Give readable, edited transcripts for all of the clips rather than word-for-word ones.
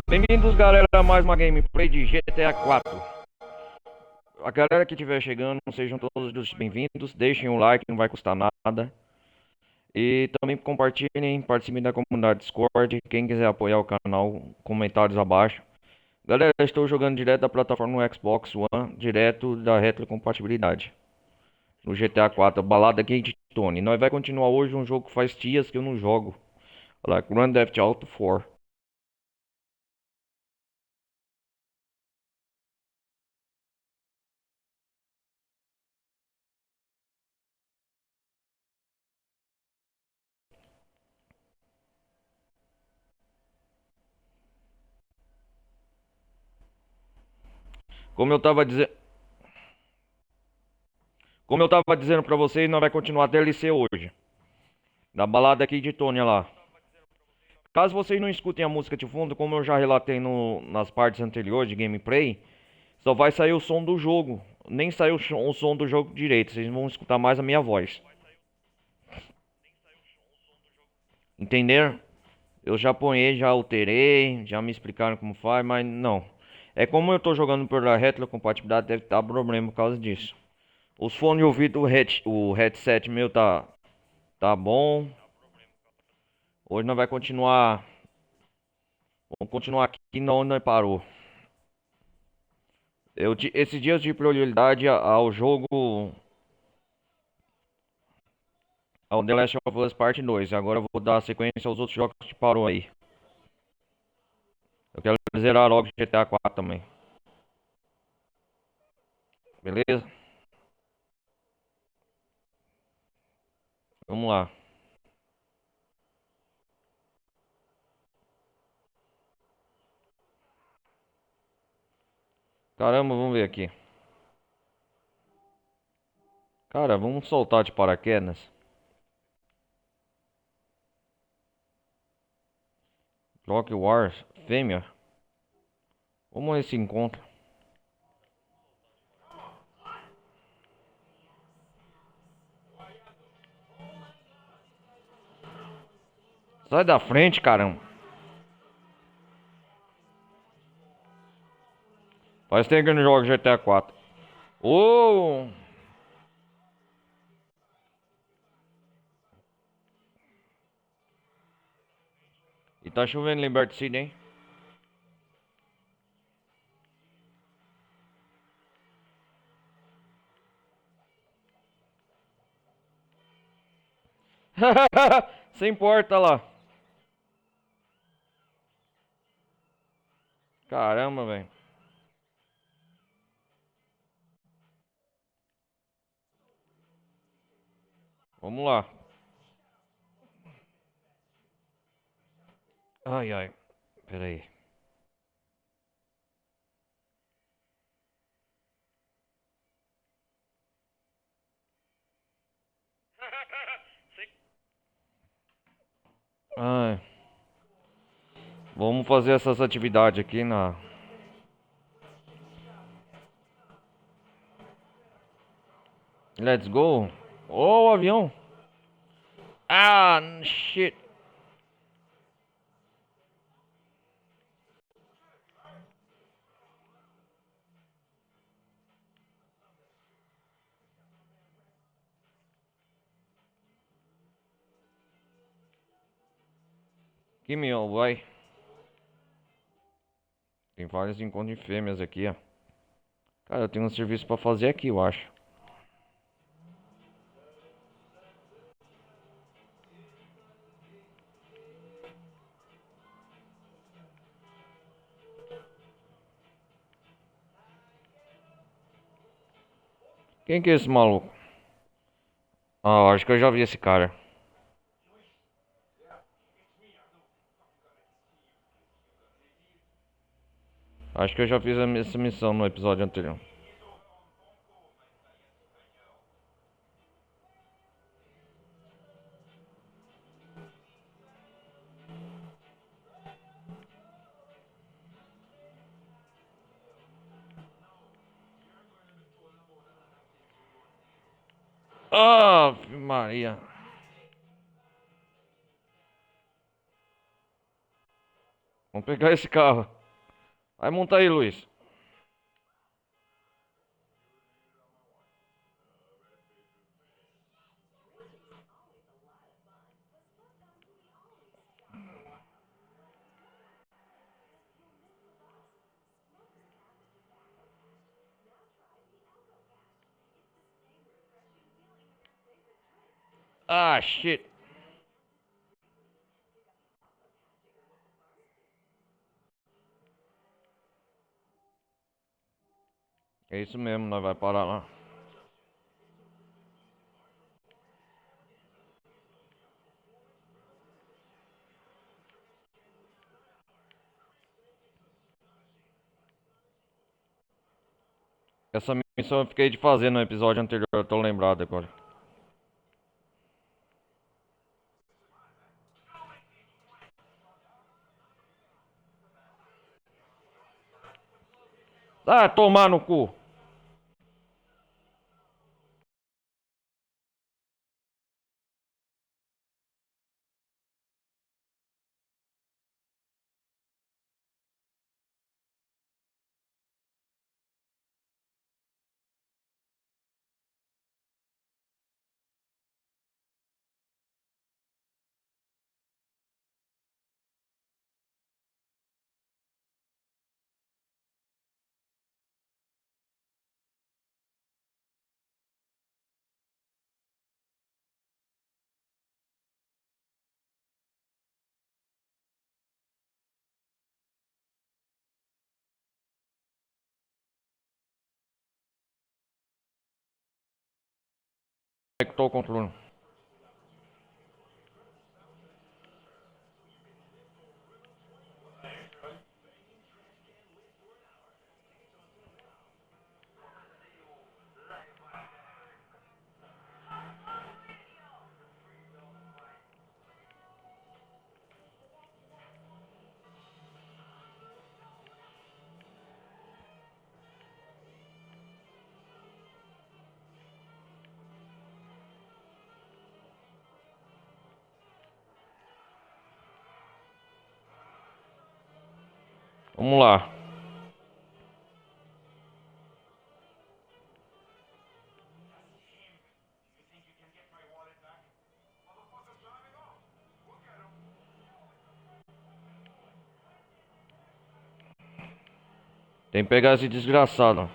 Bem-vindos, galera, a mais uma gameplay de GTA 4. A galera que estiver chegando, sejam todos bem-vindos. Deixem um like, não vai custar nada. E também compartilhem, participem da comunidade Discord. Quem quiser apoiar o canal, comentários abaixo. Galera, estou jogando direto da plataforma no Xbox One, direto da retrocompatibilidade. No GTA 4, balada aqui de Tony. Nós vai continuar hoje um jogo que faz dias que eu não jogo. Olha lá, Grand Theft Auto 4. Como eu tava dizendo. Como eu tava dizendo pra vocês, nós vai continuar a DLC hoje. Da balada aqui de Tônia lá. Caso vocês não escutem a música de fundo, como eu já relatei nas partes anteriores de gameplay, só vai sair o som do jogo. Nem saiu o som do jogo direito, vocês vão escutar mais a minha voz. Entenderam? Eu já ponhei, já alterei, já me explicaram como faz, mas não. É como eu tô jogando pela retrocompatibilidade, deve estar problema por causa disso. Os fones de ouvido, o headset meu tá bom. Hoje nós vai continuar. Vamos continuar aqui onde nós parou. Esses dias de prioridade ao jogo. Ao The Last of Us Parte 2. Agora eu vou dar sequência aos outros jogos que parou aí. Eu quero zerar logo GTA 4 também. Beleza? Vamos lá. Caramba, vamos ver aqui. Cara, vamos soltar de paraquedas. Rock Wars, fêmea. Como esse encontro? Sai da frente, caramba. Faz tempo que eu não jogo GTA 4. Ô! E tá chovendo em Liberty City, hein? Sem porta lá. Caramba, velho. Vamos lá. Ai, ai. Pera aí. Ai. Vamos fazer essas atividades aqui na. Let's go. Oh, o avião. Ah, shit. Que meu, vai. Tem vários encontros de fêmeas aqui, ó. Cara, eu tenho um serviço pra fazer aqui, eu acho. Quem que é esse maluco? Ah, acho que eu já vi esse cara. Acho que eu já fiz essa missão no episódio anterior. Ah, Maria. Vamos pegar esse carro. Vai montar aí, Luiz. Ah, shit. É isso mesmo, nós vai parar lá. Essa missão eu fiquei de fazer no episódio anterior, eu tô lembrado agora. Ah, tomar no cu. Conectou o controle. Vamos lá. Tem que pegar esse desgraçado.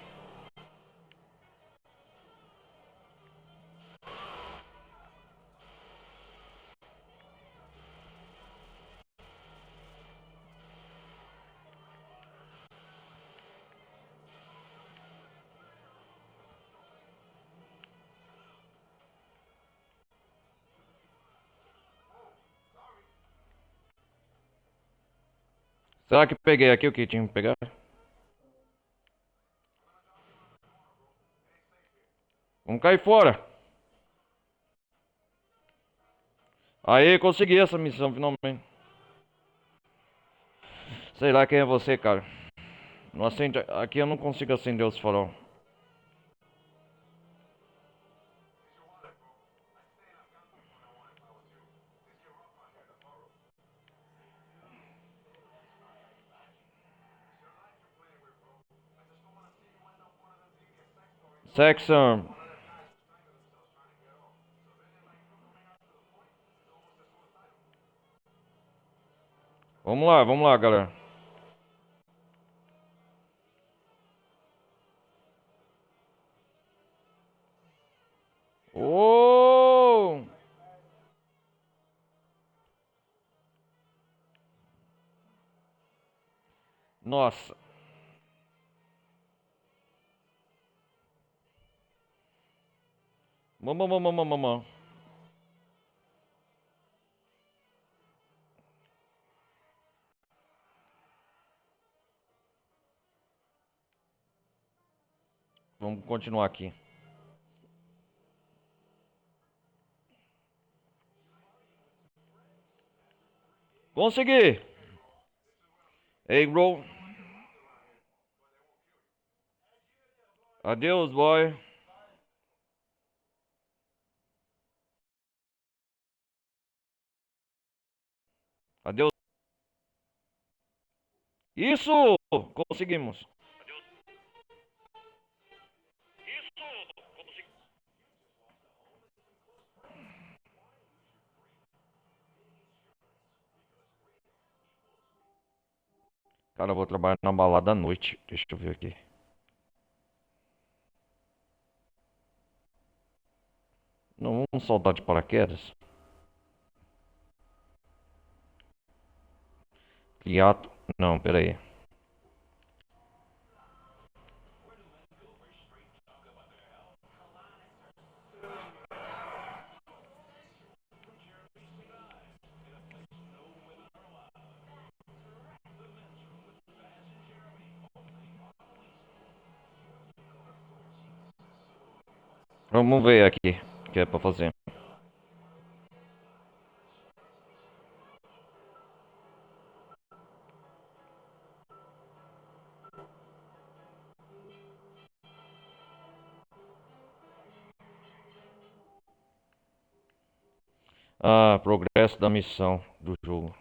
Será que peguei aqui o que tinha que pegar? Vamos cair fora. Aí, consegui essa missão finalmente. Sei lá quem é você, cara. Não acende... Aqui eu não consigo acender os farol. Section. Vamos lá, galera. Oh! Nossa. Vamos. Vamos continuar aqui. Consegui! Ei, bro. Adeus, boy. Adeus. Isso! Conseguimos. Cara, eu vou trabalhar na balada à noite. Deixa eu ver aqui. Não, vamos soltar de paraquedas? Hiato. Não, pera aí. Vamos ver aqui o que é pra fazer. Ah, progresso da missão do jogo.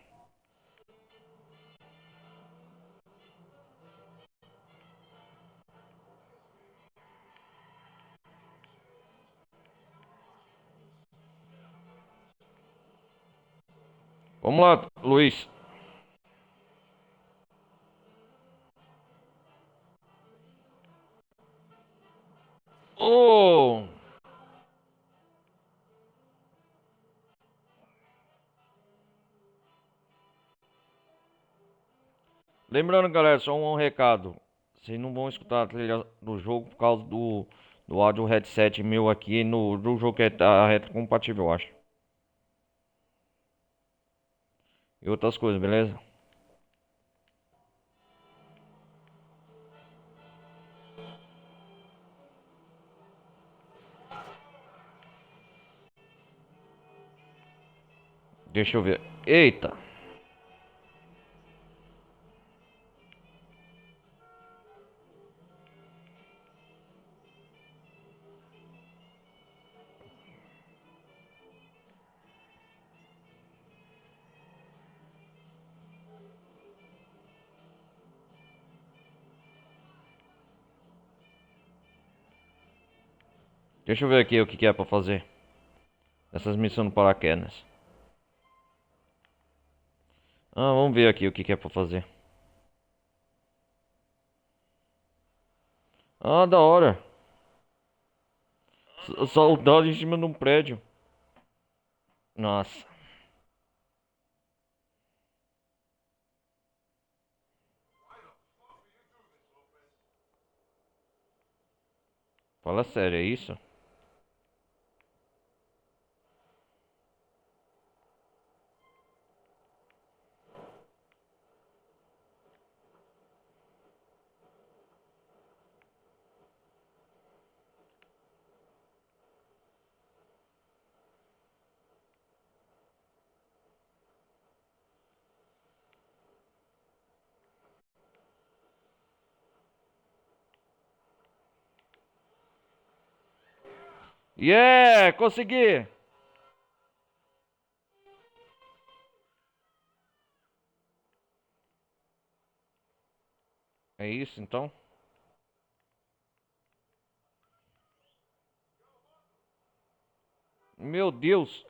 Vamos lá, Luiz. Oh! Lembrando, galera, só um recado. Vocês não vão escutar a trilha do jogo por causa do áudio headset meu aqui do jogo que tá retrocompatível, eu acho. E outras coisas, beleza? Deixa eu ver. Eita! Deixa eu ver aqui o que que é pra fazer. Essas missões no paraquedas. Ah, vamos ver aqui o que que é pra fazer. Ah, da hora. Soldado em cima de um prédio. Nossa. Fala sério, é isso? Yeah! Consegui! É isso então? Meu Deus!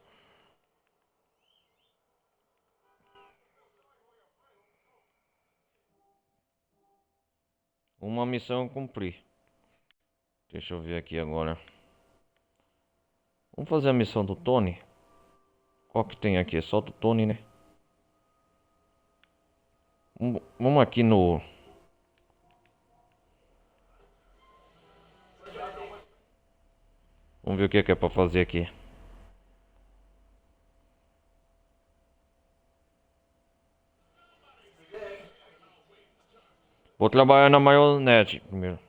Uma missão eu cumpri. Deixa eu ver aqui agora. Vamos fazer a missão do Tony? Qual que tem aqui? É só do Tony, né? Vamos aqui no... Vamos ver o que é pra fazer aqui. Vou trabalhar na maionete primeiro.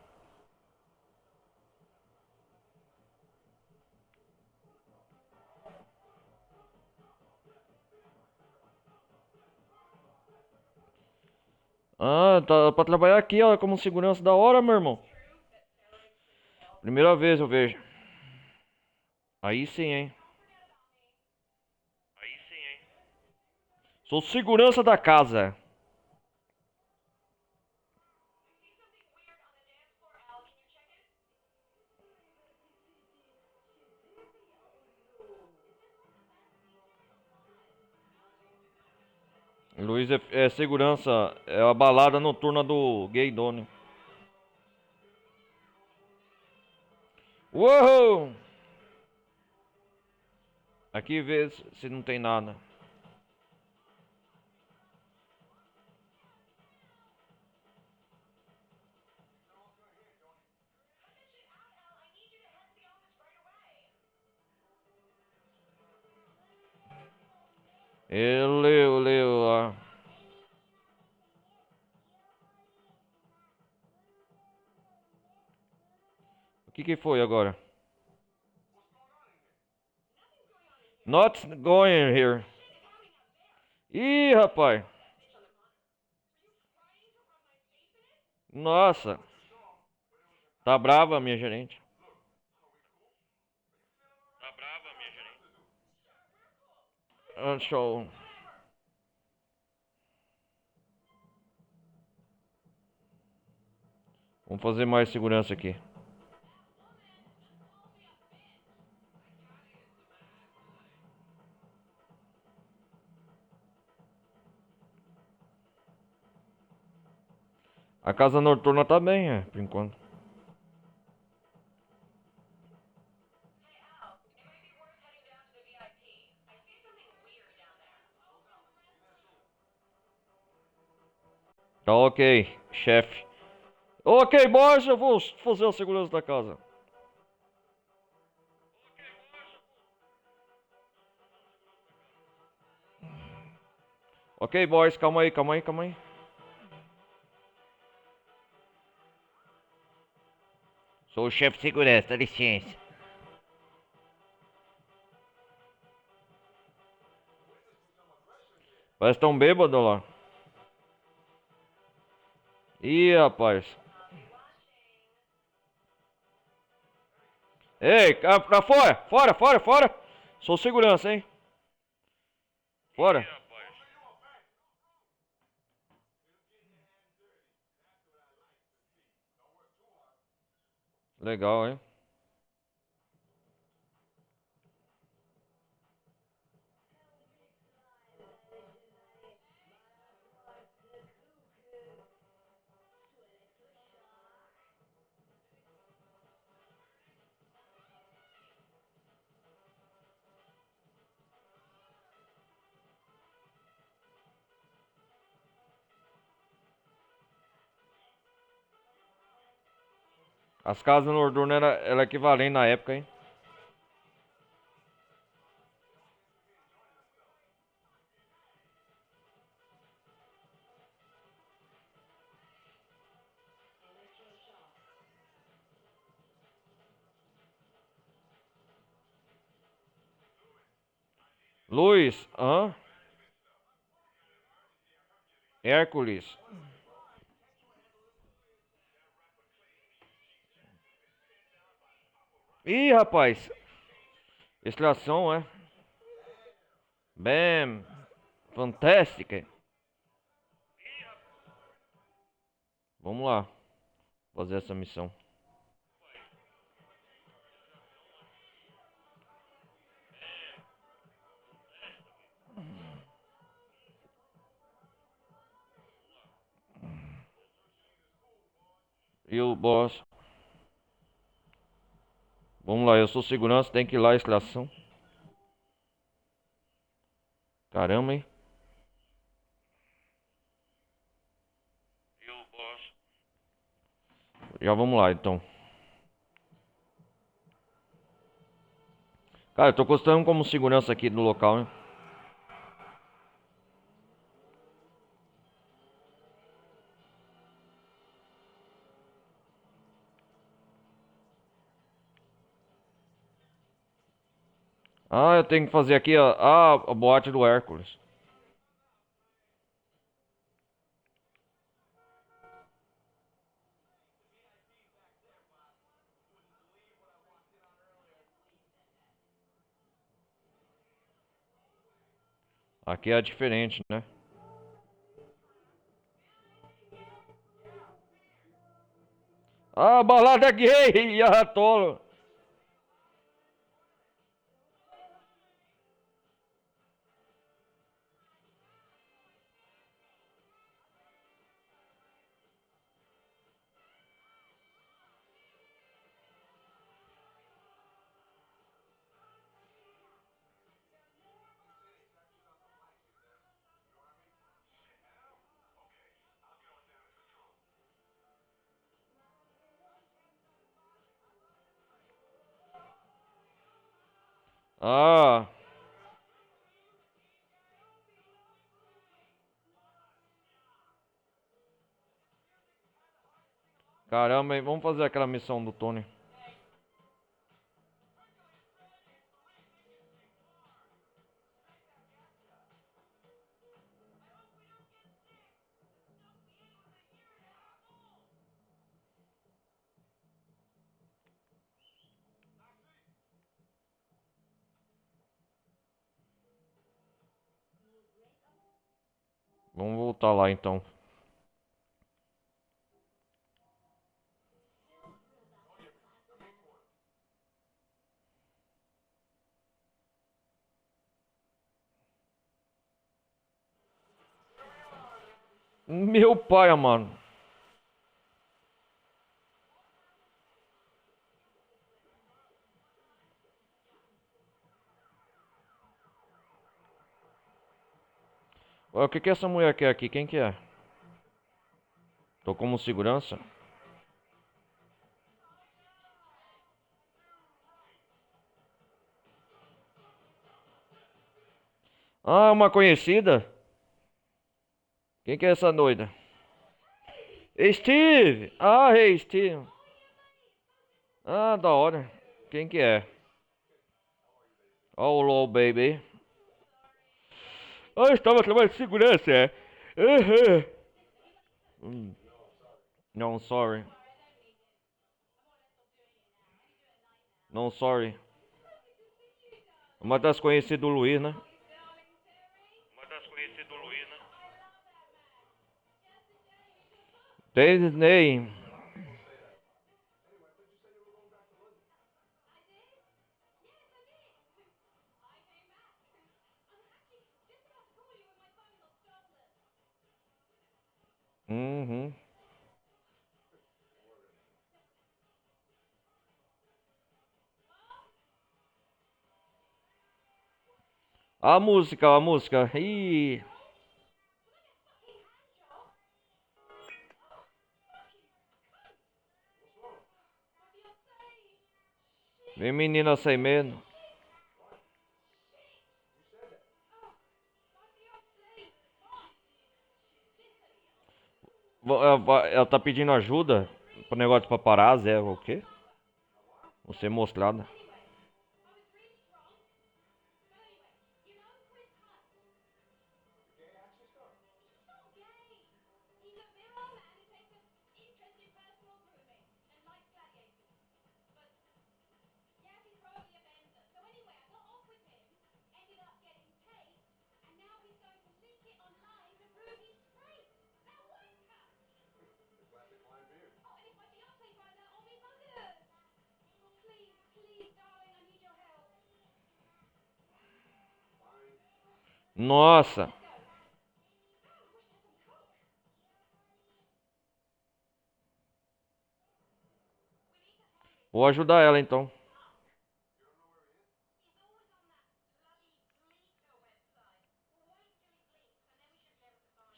Ah, tá pra trabalhar aqui, ó, como segurança da hora, meu irmão. Primeira vez eu vejo. Aí sim, hein? Sou segurança da casa. Luiz é segurança, é a balada noturna do Gay Doni. Uou! Aqui vê se não tem nada. Ele leu lá. O que foi agora? Not going here. Ih, rapaz. Nossa. Tá brava, minha gerente. Show. Vamos fazer mais segurança aqui. A casa noturna tá bem, por enquanto. Tá ok, chefe. Ok, boss, eu vou fazer a segurança da casa. Ok, boys, calma aí, calma aí, calma aí. Sou o chefe de segurança, dá licença. Parece tão bêbado lá. Ih, rapaz. Ei, pra fora, fora, fora, fora. Sou segurança, hein. Fora. Legal, hein. As casas noturnas era equivalente na época, hein. Luiz, hã? Hércules. Ih, rapaz. Extração, é? Bem, fantástica. Vamos lá. Fazer essa missão. E o boss. Vamos lá, eu sou segurança, tem que ir lá a extração. Caramba, hein? Já vamos lá, então. Cara, eu tô gostando como segurança aqui do local, né? Ah, eu tenho que fazer aqui a boate do Hércules. Aqui é diferente, né? Ah, balada gay! Ah, tolo! Ah, caramba, hein? Vamos fazer aquela missão do Tony. Vamos voltar lá então. Meu pai, amado. Ué, o que que essa mulher quer aqui? Quem que é? Tô como segurança? Ah, uma conhecida? Quem que é essa doida? Steve! Ah, hey, Steve. Ah, da hora. Quem que é? Oh, hello, baby. Ah, estava trabalhando de segurança, é? Uhum. No, sorry. No, sorry. Uma das conhecidas do Luiz, né? Uma das conhecidas do Luiz, né? Disney. Uhum. A música, a música. Ih. Vem menina sem medo. Ela tá pedindo ajuda pro negócio de paparazzi, é o quê? Vou ser mostrada. Nossa. Vou ajudar ela então.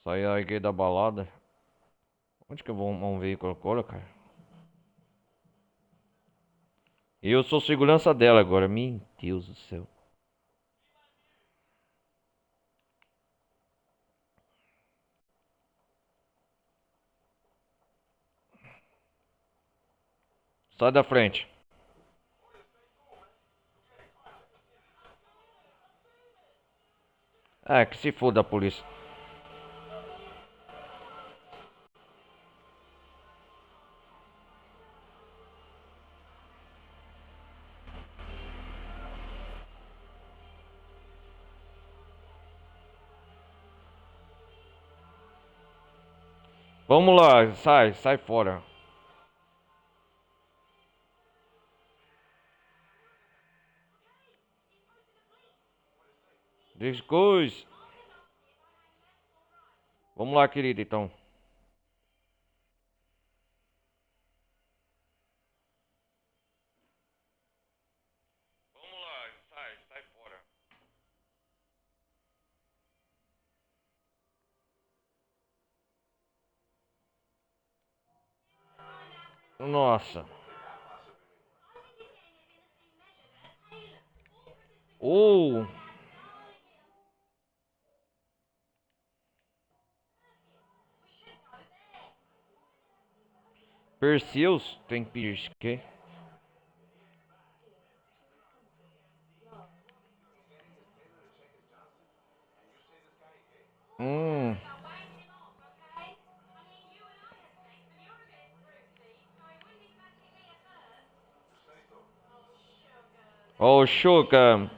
Sair aí da balada. Onde que eu vou um veículo agora, cara? E eu sou segurança dela agora. Meu Deus do céu. Sai da frente. É, que se foda a polícia. Vamos lá, sai fora. Descois. Vamos lá, querido, então. Vamos lá, sai fora. Nossa. Oh, Perseus tem Pierce, que? Hum. Ó, o Chuca.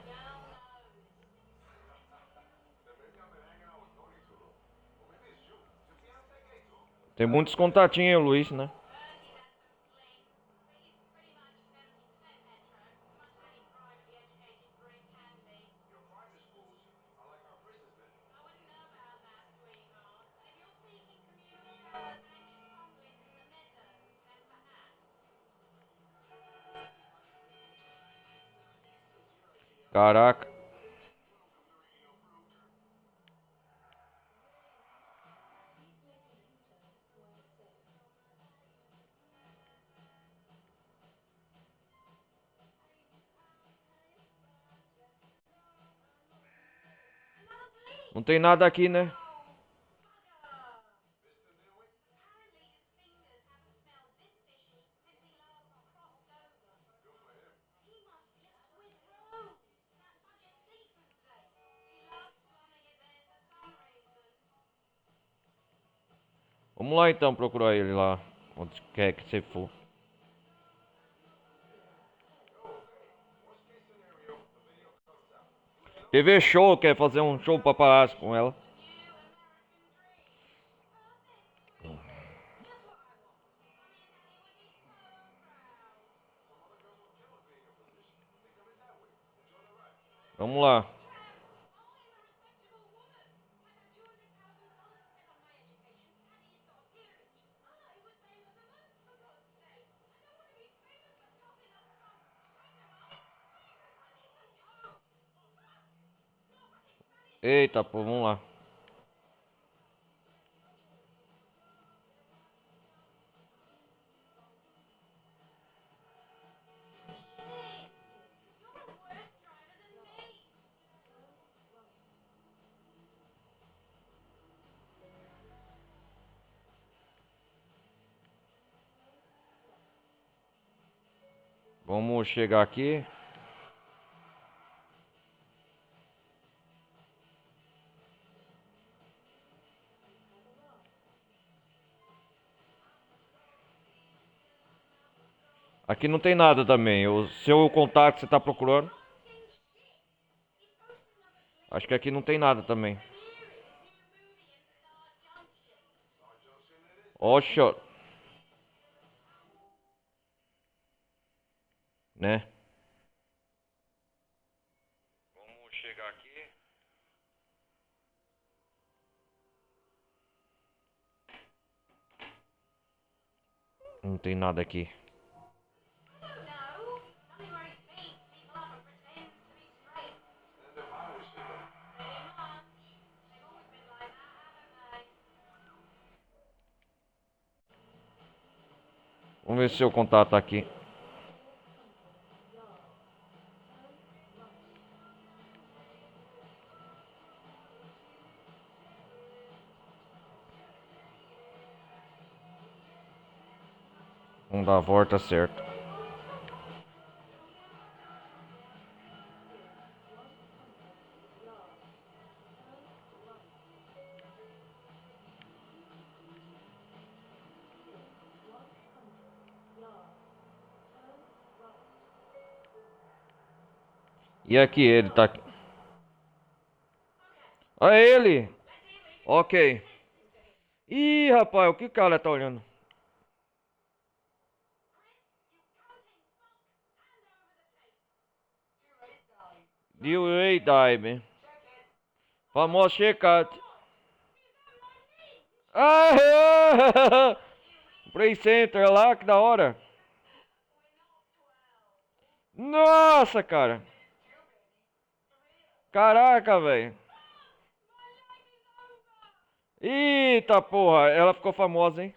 Tem muitos contatinhos, Luiz, né? Caraca. Não tem nada aqui, né? Vamos lá então procurar ele lá. Onde quer que você for. TV Show quer fazer um show paparazzo com ela. Vamos lá. Eita, pô, vamos lá. Vamos chegar aqui. Aqui não tem nada também. O seu contato que você tá procurando. Acho que aqui não tem nada também. Oxa. Né? Vamos chegar aqui. Não tem nada aqui. Vamos ver se seu contato tá aqui. Vamos dar a volta certa. E aqui, ele tá aqui. Ah, ele! Ok. Ih, rapaz, o que o cara tá olhando? Delay Dive. Famoso checate. Ah, Play Center lá, que da hora. Nossa, cara. Caraca, velho. Eita porra, ela ficou famosa, hein?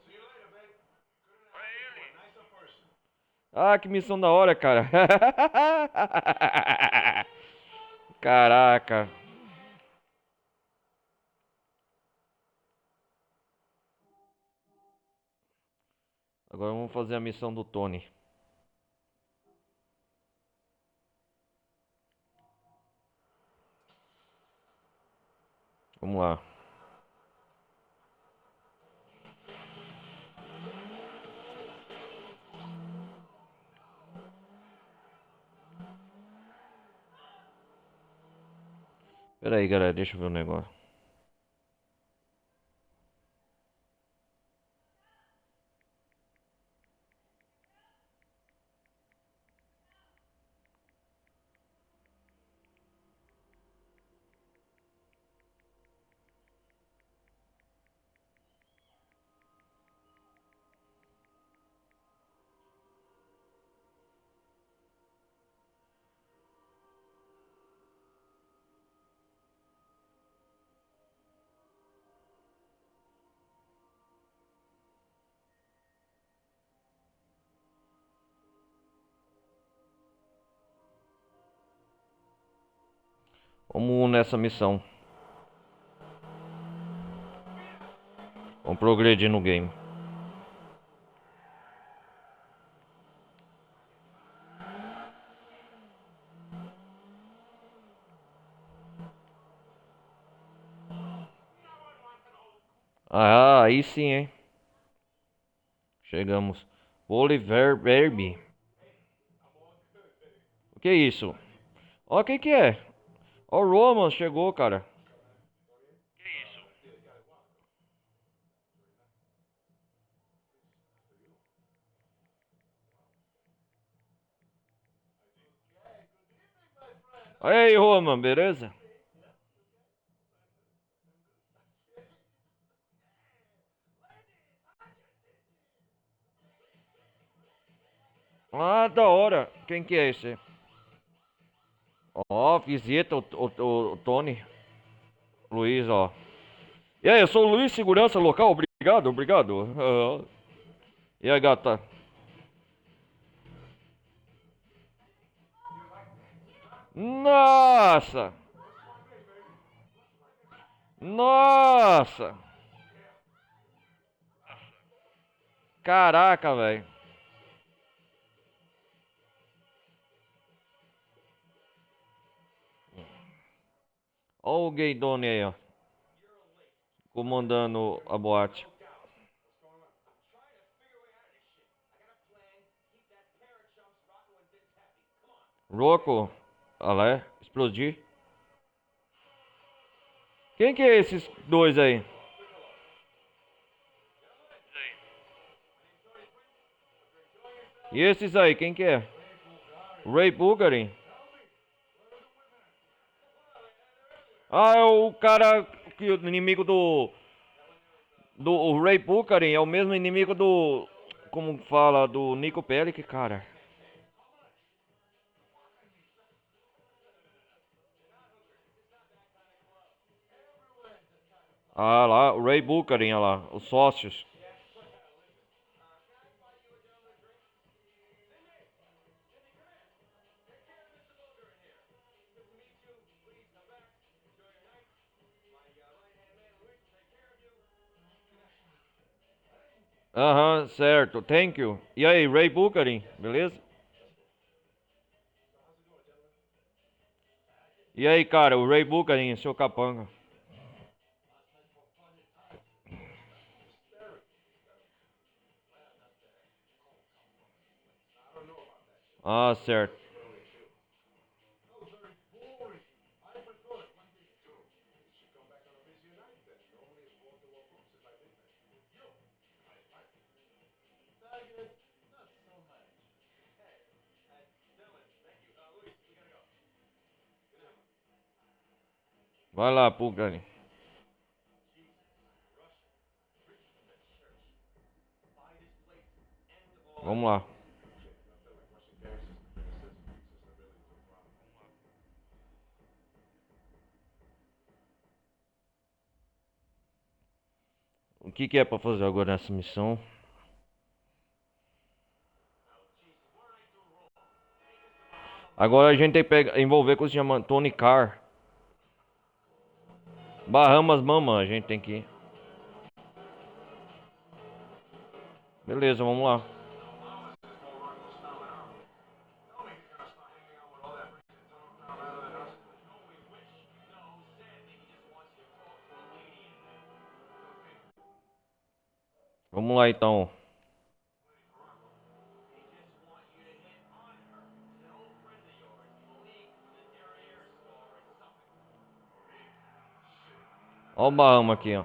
Ah, que missão da hora, cara. Caraca. Agora vamos fazer a missão do Tony. Vamos lá. Pera aí, galera, deixa eu ver o negócio. Vamos nessa missão. Vamos progredir no game. Ah, aí sim, hein? Chegamos. Oliver Verbe. O que é isso? Ó, quem que é? Ó, o Roman chegou, cara. Aí, Roman, beleza? Ah, da hora. Quem que é esse? Ó, visita o Tony. Luiz, ó. E aí, eu sou o Luiz, segurança local. Obrigado, obrigado. E aí, gata? Nossa! Nossa! Caraca, velho. Ó o Gaydone aí, ó. Comandando a boate. Rocco. Ah lá, é? Explodir. Quem que é esses dois aí? E esses aí, quem que é? Ray Bulgarin? Ah, é o cara que o inimigo do o Ray Bulgarin é o mesmo inimigo do, como fala, do Nico Bellic, cara. Ah lá, o Ray Bulgarin, olha lá, os sócios. Aham, certo, thank you. E aí, Ray Bulgarin, beleza? E aí, cara, o Ray Bulgarin, seu capanga. Ah, certo. Vai lá, Bulgarin. Vamos lá. O que que é pra fazer agora nessa missão? Agora a gente tem que envolver com o que se chama Tony Carr. Bahamas Mamã, a gente tem que ir. Beleza, vamos lá. Vamos lá então. Ó o Bahama aqui, ó.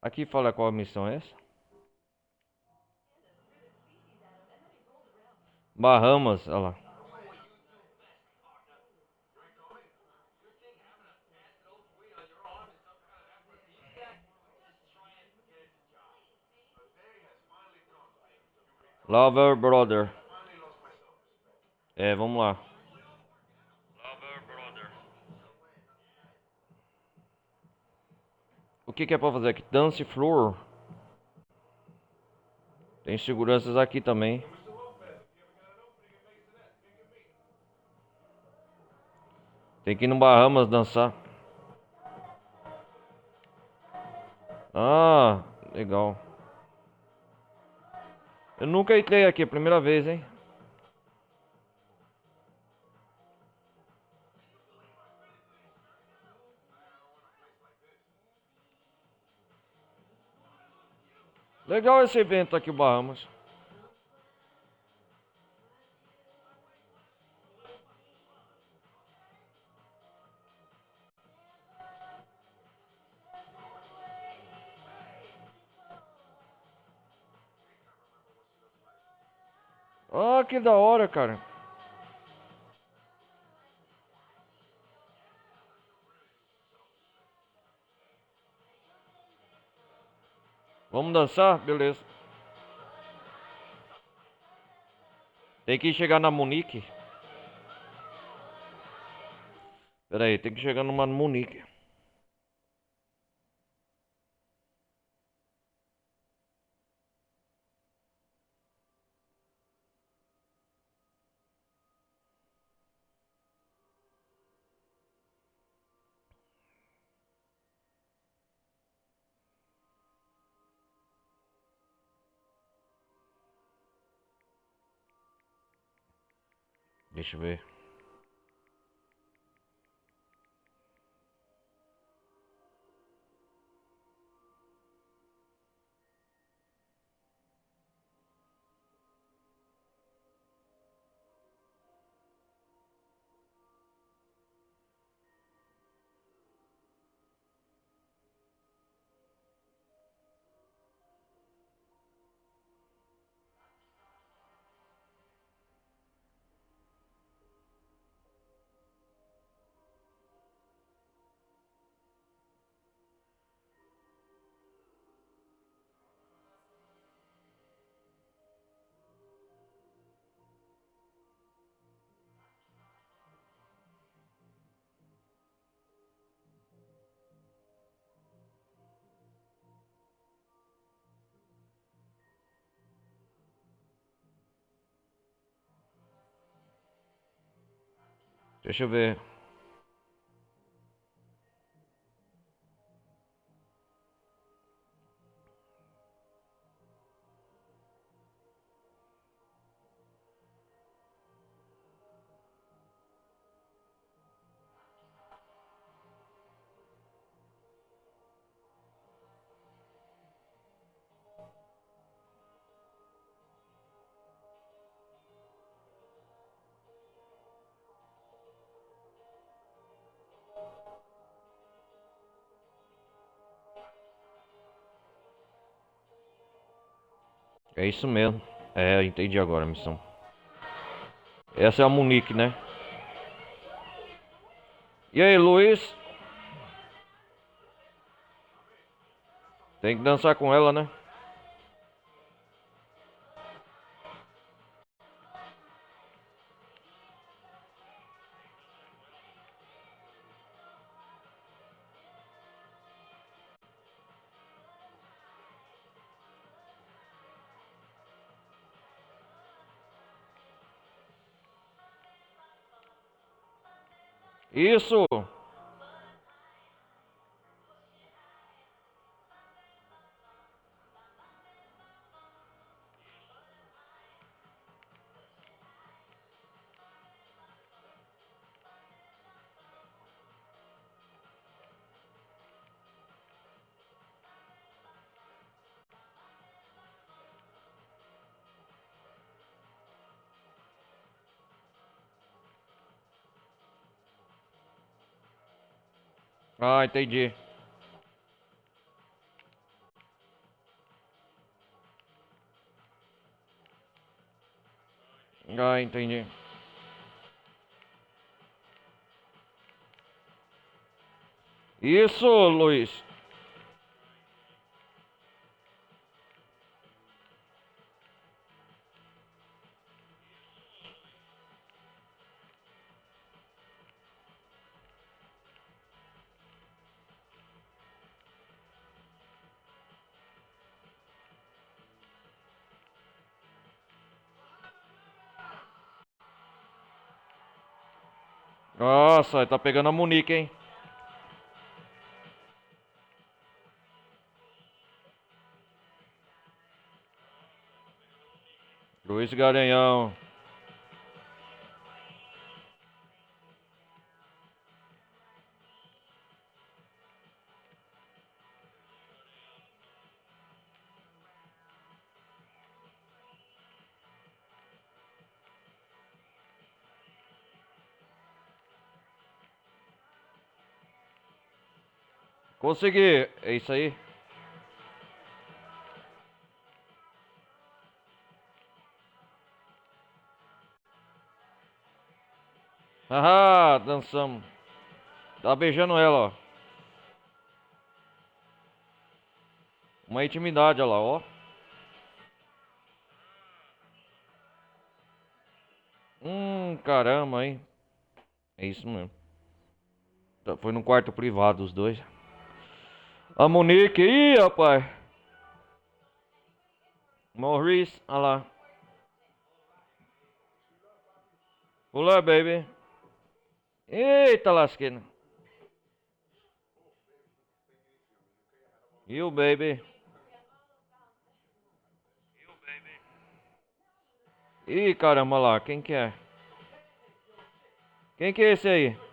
Aqui fala qual a missão é essa? Bahamas, olha lá. Lover Brother. É, vamos lá. O que é pra fazer aqui? Dance Floor. Tem seguranças aqui também. Tem que ir no Bahamas dançar. Ah, legal. Eu nunca entrei aqui, é a primeira vez, hein? Legal esse evento aqui, o Bahamas. Ah, que da hora, cara. Vamos dançar? Beleza. Tem que chegar na Munique. Pera aí, tem que chegar numa Munique. Deixa eu ver. Deixa eu ver. É isso mesmo. É, entendi agora a missão. Essa é a Munique, né? E aí, Luiz? Tem que dançar com ela, né? Isso! Ah, entendi. Ah, entendi. Isso, Luiz. Nossa, tá pegando a Munique, hein? Luiz Garanhão. Consegui. É isso aí. Haha, dançamos. Tá beijando ela, ó. Uma intimidade, olha lá, ó. Caramba, hein? É isso mesmo. Foi no quarto privado os dois. A Monique, ih, rapaz. Maurice, olha lá. Olá, baby. Eita, lasqueira. You, baby. Ih, caramba, lá. Quem que é? Quem que é esse aí?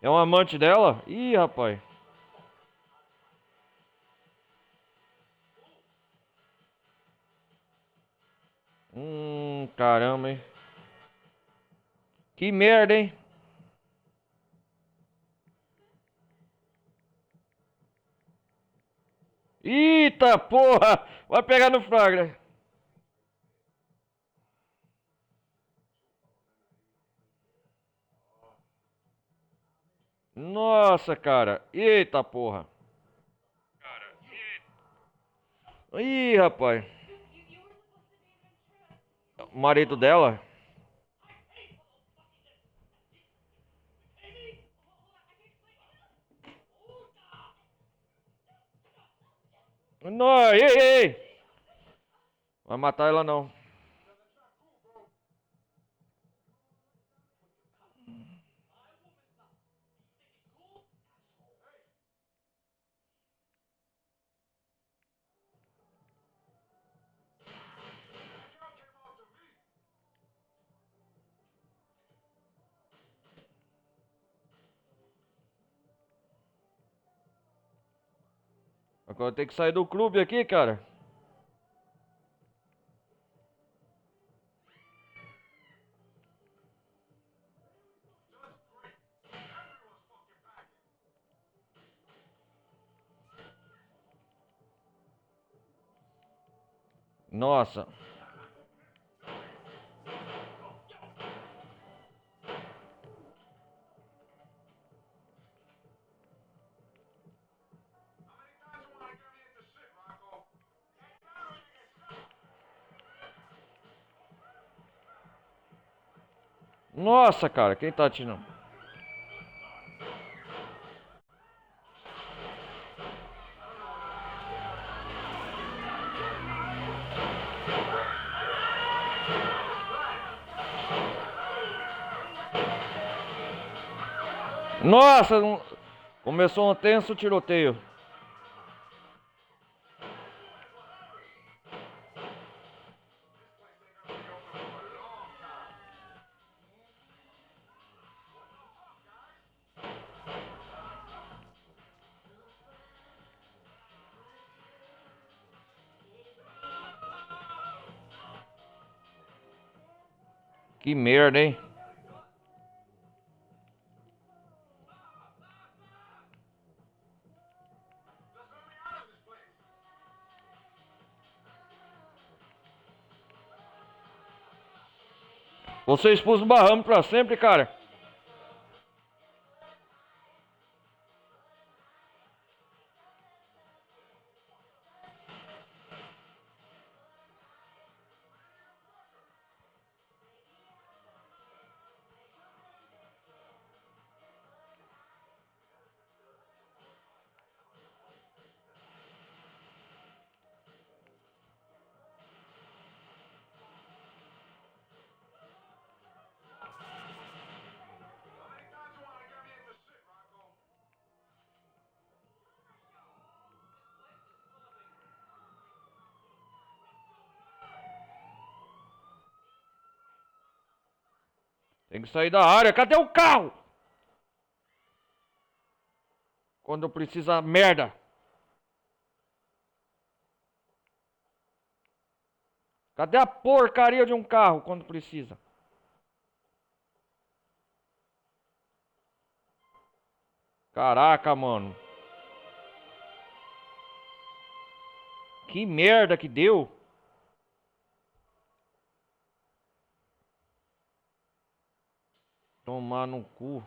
É um amante dela? Ih, rapaz. Caramba, hein? Que merda, hein? Eita porra! Vai pegar no flagra. Nossa, cara. Eita porra. Ih, rapaz. O marido dela? Não, ei, ei, ei. Vai matar ela não. Agora tem que sair do clube aqui, cara. Nossa. Nossa, cara. Quem tá atirando? Nossa, começou um tenso tiroteio. Que merda, hein? Você expôs o Bahamas pra sempre, cara. Tem que sair da área. Cadê o carro? Quando precisa, merda. Cadê a porcaria de um carro quando precisa? Caraca, mano. Que merda que deu. Tomar no cu.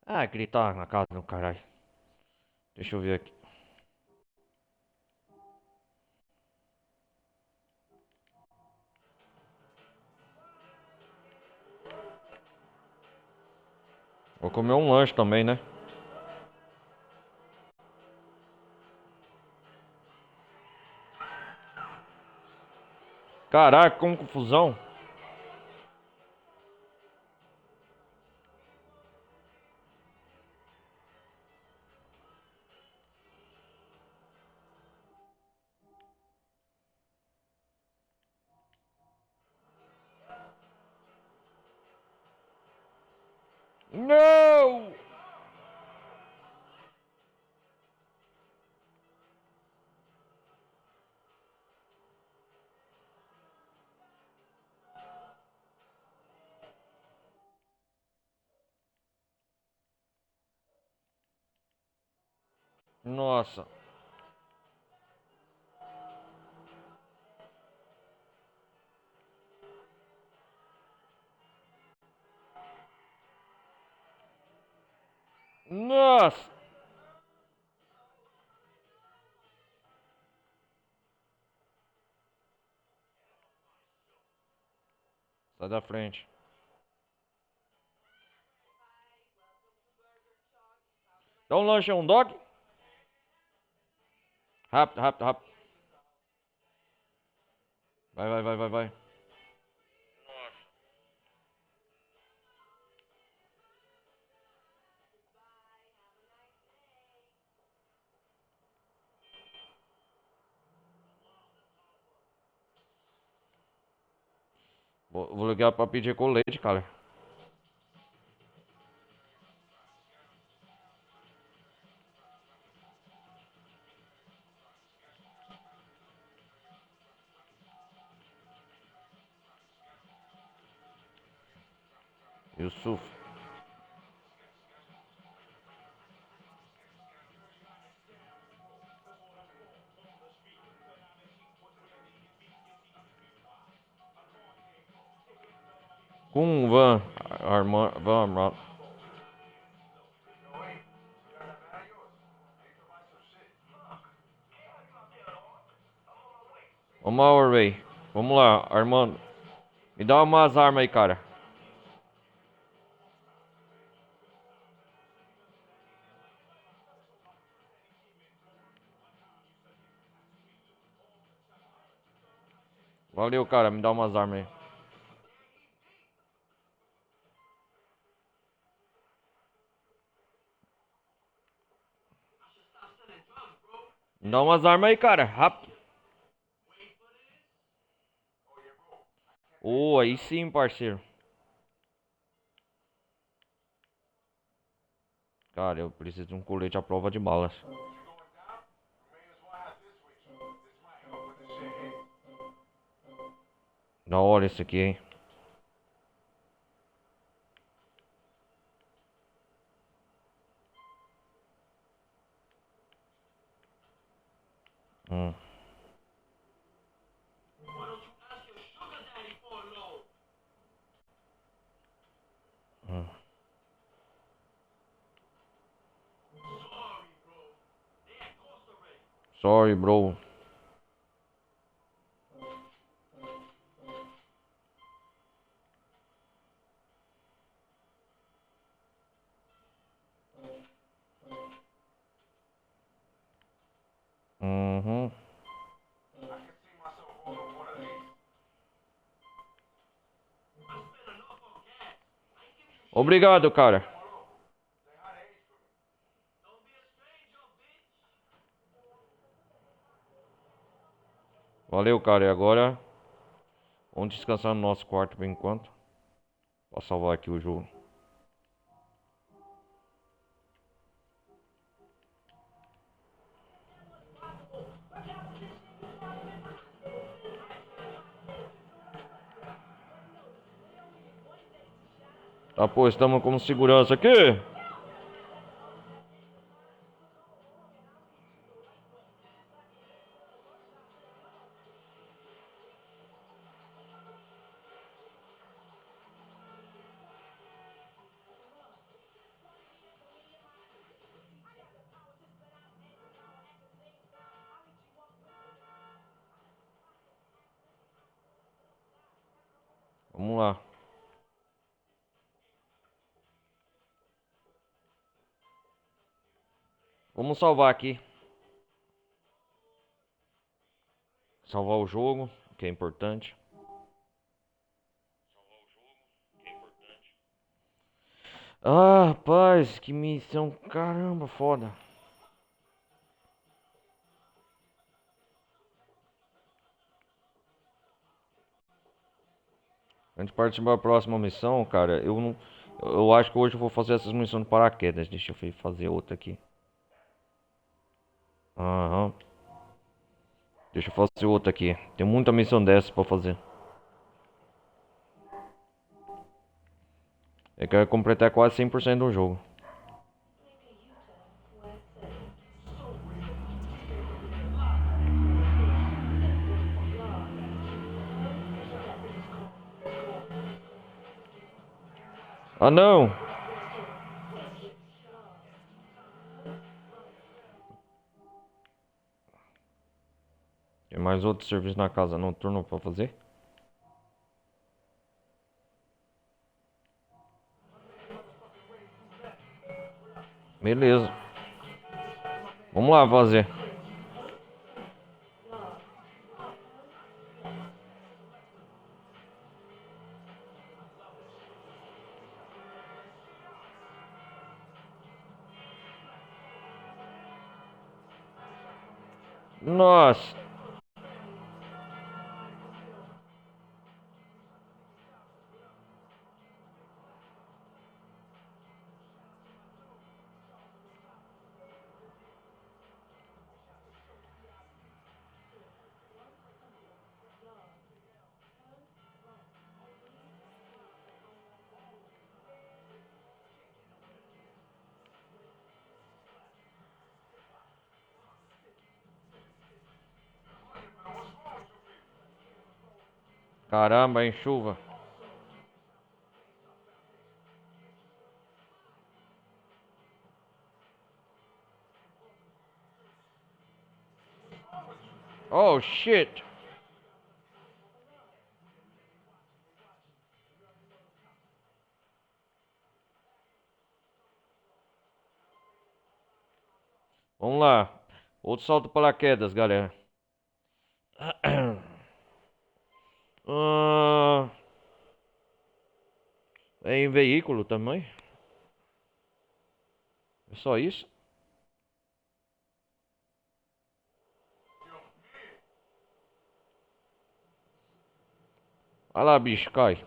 Ah, gritar na casa do caralho. Deixa eu ver aqui. Vou comer um lanche também, né? Caraca, como confusão. Não! Nossa. Nossa. Sai da frente. Dá um lanche, é um dog? Rápido, rápido, rápido. Vai, vai, vai, vai, vai. Vou ligar pra pedir com leite, cara. Yusuf. Com van armado. Vamos lá, Orway. Vamos lá, Armando. Me dá umas armas aí, cara. Valeu, cara. Me dá umas armas aí. Me dá umas armas aí, cara. Rápido. Oh, aí sim, parceiro. Cara, eu preciso de um colete à prova de balas. Da hora esse aqui, hein? Hum. Hum. Sorry, bro. Uhum. Obrigado, cara. Valeu, cara. E agora, vamos descansar no nosso quarto por enquanto. Pra salvar aqui o jogo. Tá, pô, estamos como segurança aqui. Vamos lá. Vamos salvar aqui. Salvar o jogo, que é importante. Ah, rapaz, que missão, caramba, foda. Antes de partir para a próxima missão, cara, eu não. Eu acho que hoje eu vou fazer essas missões de paraquedas. Deixa eu fazer outra aqui. Aham. Deixa eu fazer outra aqui. Tem muita missão dessa pra fazer. Eu quero completar quase 100% do jogo. Ah, não! Tem mais outro serviço na casa noturna pra fazer? Beleza. Vamos lá fazer. Nossa! Caramba, em chuva. Oh, shit! Vamos lá. Outro salto de paraquedas, galera. Ah, é em veículo também? É só isso? Olha lá, bicho, cai.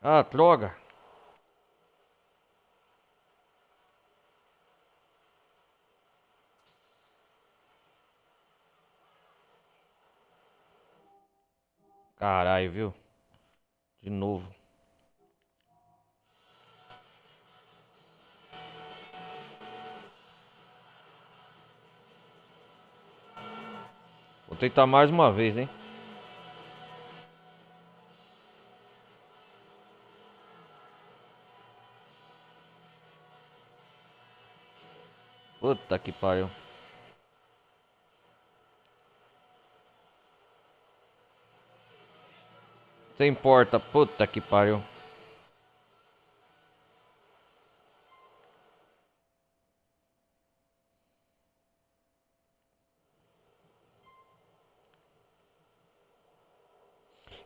Ah, droga. Caralho, viu? De novo. Vou tentar mais uma vez, hein? Puta que pariu. Sem porta, puta que pariu.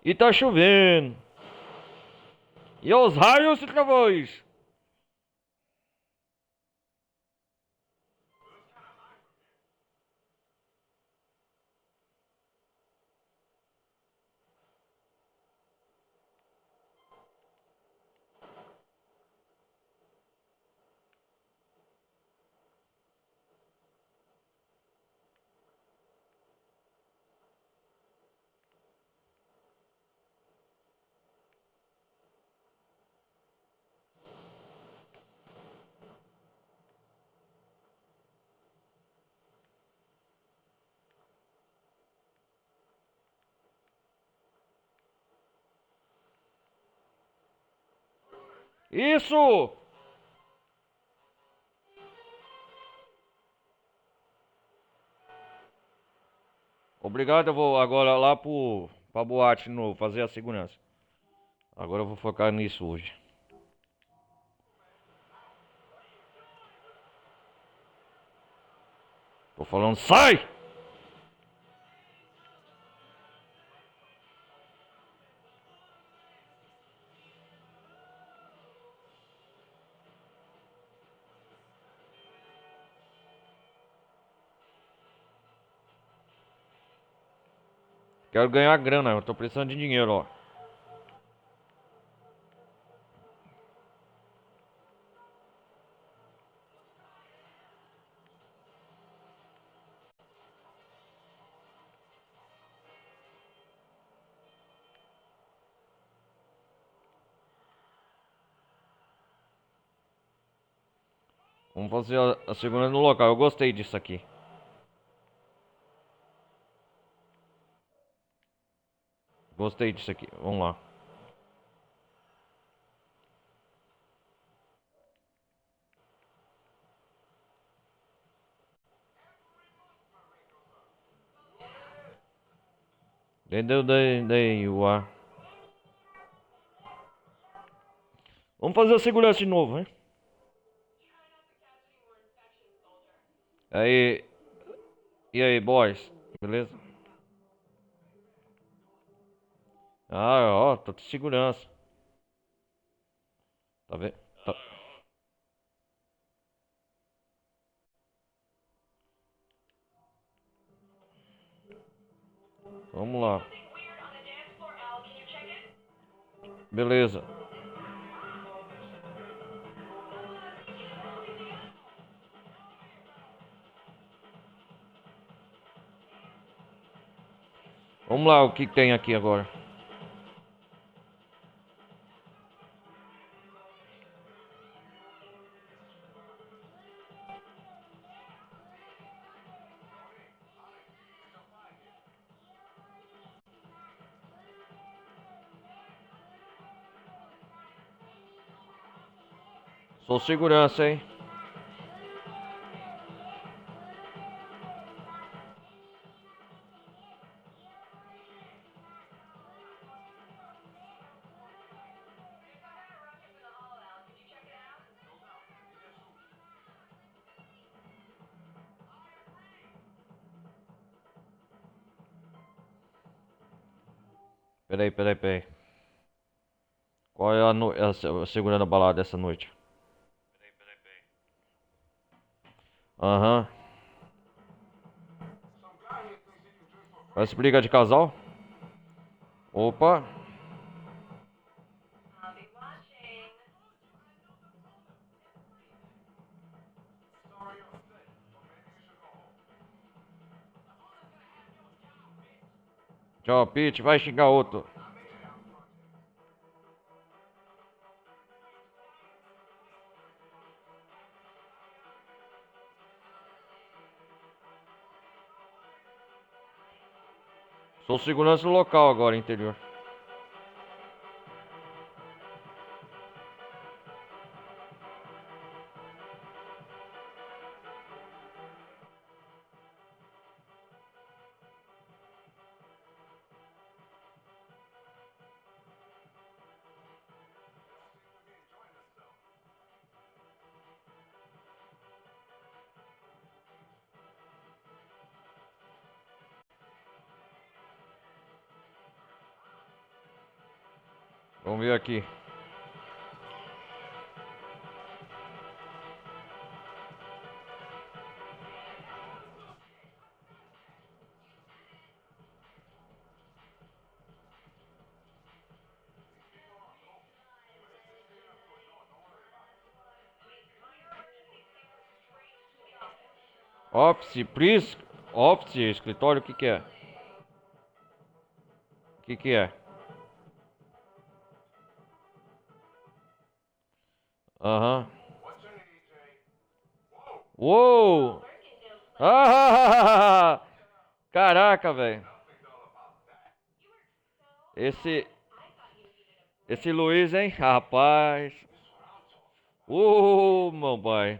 E tá chovendo. E os raios e trovões. Isso! Obrigado, eu vou agora lá pra boate de novo, fazer a segurança. Agora eu vou focar nisso hoje. Tô falando, sai! Quero ganhar grana, eu tô precisando de dinheiro, ó. Vamos fazer a segurança no local. Eu gostei disso aqui. Gostei disso aqui. Vamos lá. Daí, uá. Vamos fazer a segurança de novo, hein? Aí, e aí, boys? Beleza? Ah, ó, tô de segurança. Tá vendo? Tá. Vamos lá. Beleza. Vamos lá, o que tem aqui agora? Sou segurança, hein? Peraí. Qual é a segurando a balada dessa noite? Aham. Parece briga de casal? Opa. Tchau, Pete. Vai xingar outro. Sou segurança local agora, interior. Vamos ver aqui. Office, please. Office, escritório, o que que é? O que que é? Aham. Uou! Ah! Caraca, velho. Esse, esse Luiz, hein? Rapaz. Meu pai.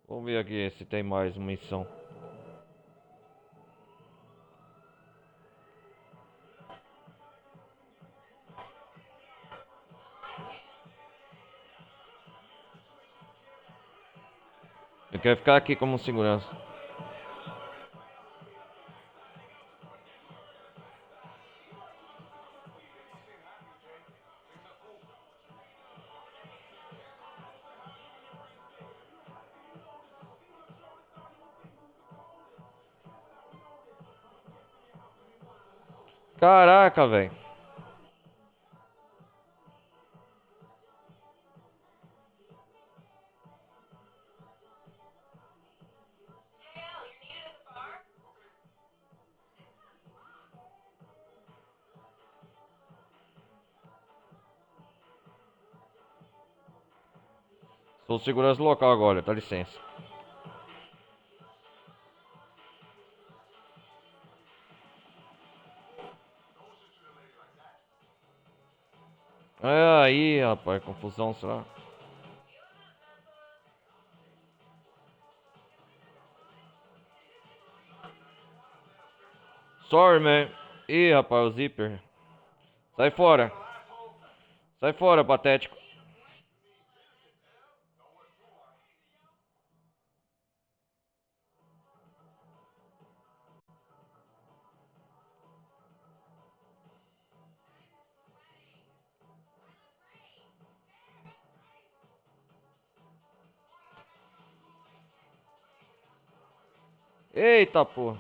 Vamos ver aqui se tem mais uma missão. Eu quero ficar aqui como segurança. Caraca, velho. Sou segurança local agora, dá licença. É aí, rapaz, confusão, será? Sorry, man. Ih, rapaz, o zíper. Sai fora. Sai fora, patético. Eita, porra.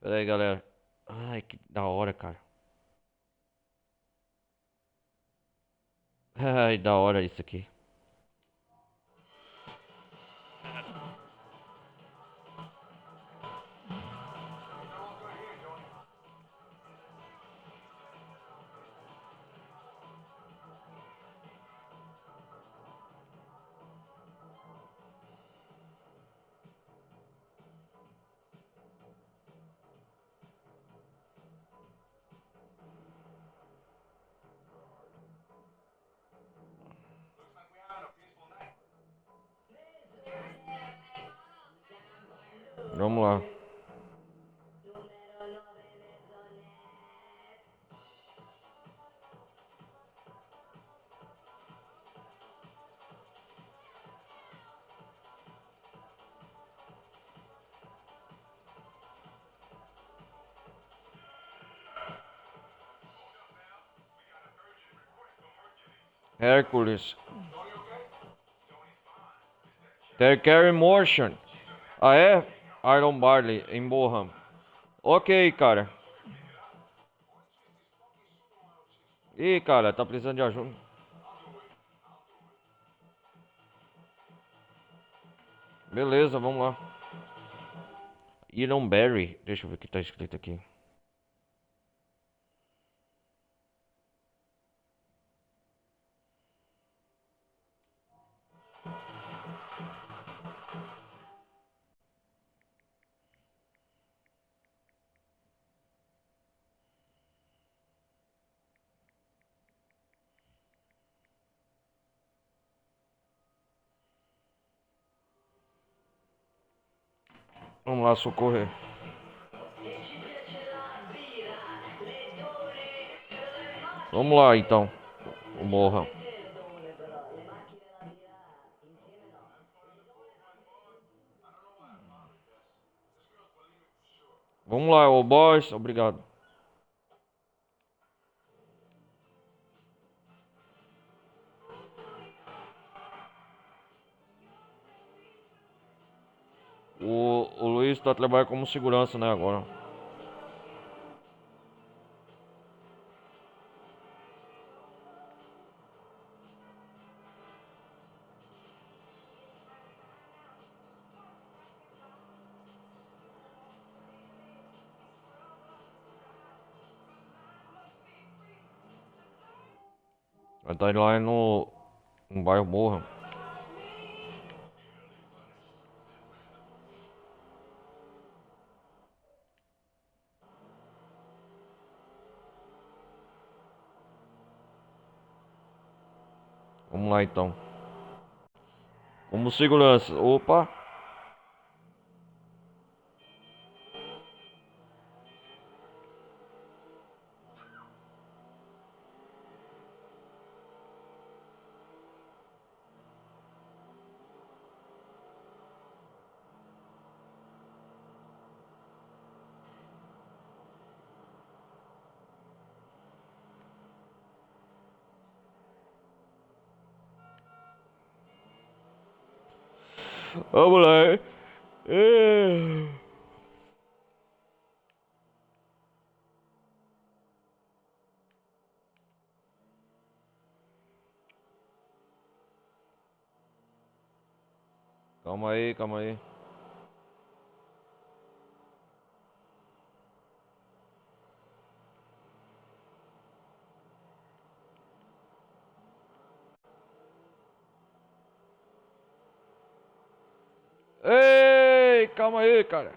Pera aí, galera. Ai, que da hora, cara. Ai, da hora isso aqui. Vamos lá. Hércules. There carry motion. Ah, é? Iron Barley em Boham. Ok, cara. Ih, cara, tá precisando de ajuda. Beleza, vamos lá. Iron Berry. Deixa eu ver o que tá escrito aqui. Vamos lá, socorrer. Vamos lá, então. O Morra. Vamos lá, ô boys. Obrigado. O Luiz tá trabalhando como segurança, né, agora. Vai estar lá no bairro Morra. Vamos lá, então. Como segurança. Opa. Vamos lá. Calma aí, calma aí. Ei, calma aí, cara.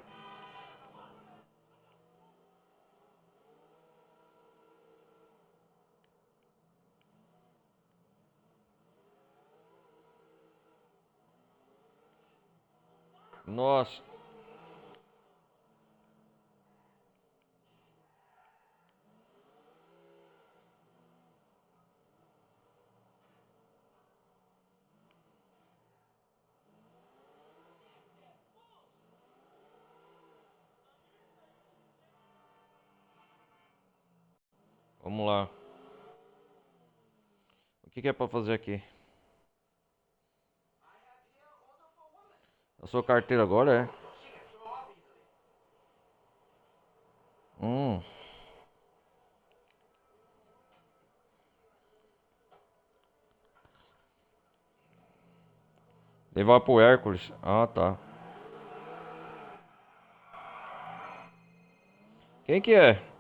Nossa. Vamos lá. O que é pra fazer aqui? A sua carteira agora é? Hum. Levar pro Hércules. Ah, tá. Quem que é?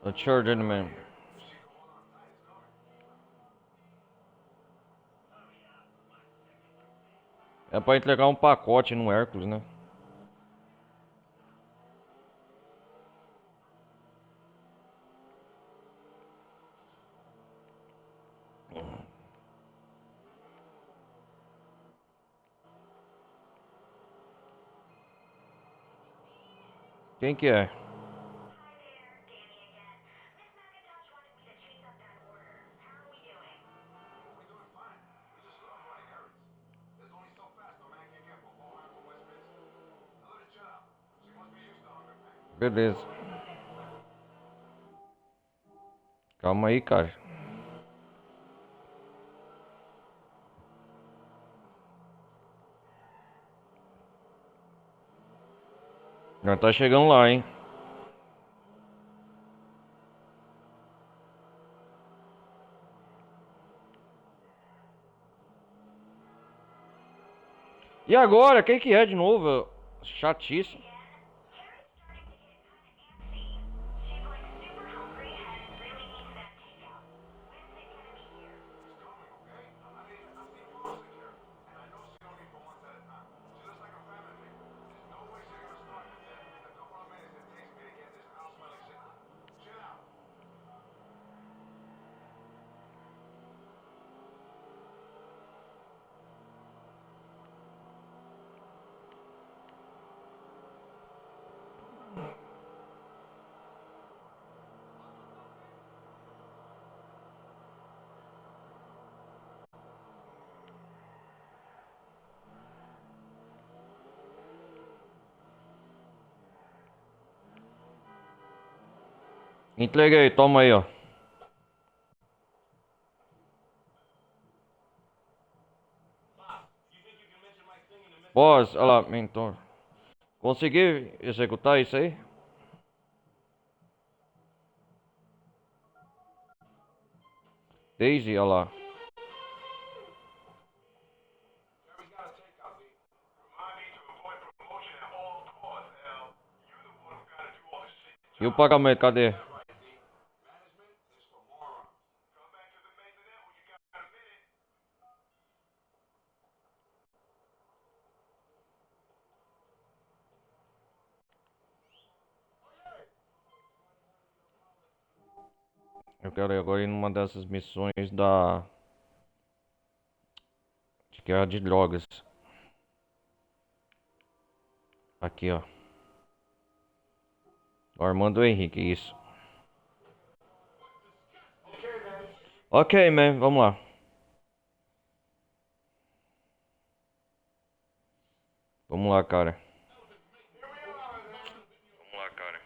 A Children Man. É pra entregar um pacote no Hércules, né? Quem que é? Beleza. Calma aí, cara. Já tá chegando lá, hein? E agora? Quem que é de novo? Chatice. Entreguei, toma aí, ó. Boss, olha lá, mentor. Consegui executar isso aí? Daisy, olha lá. E o pagamento, cadê? Eu quero ir agora ir numa dessas missões da... Acho que é a de drogas. Aqui, ó. Armando Henrique, isso. Ok, man, vamos lá. Vamos lá, cara. Vamos lá, cara.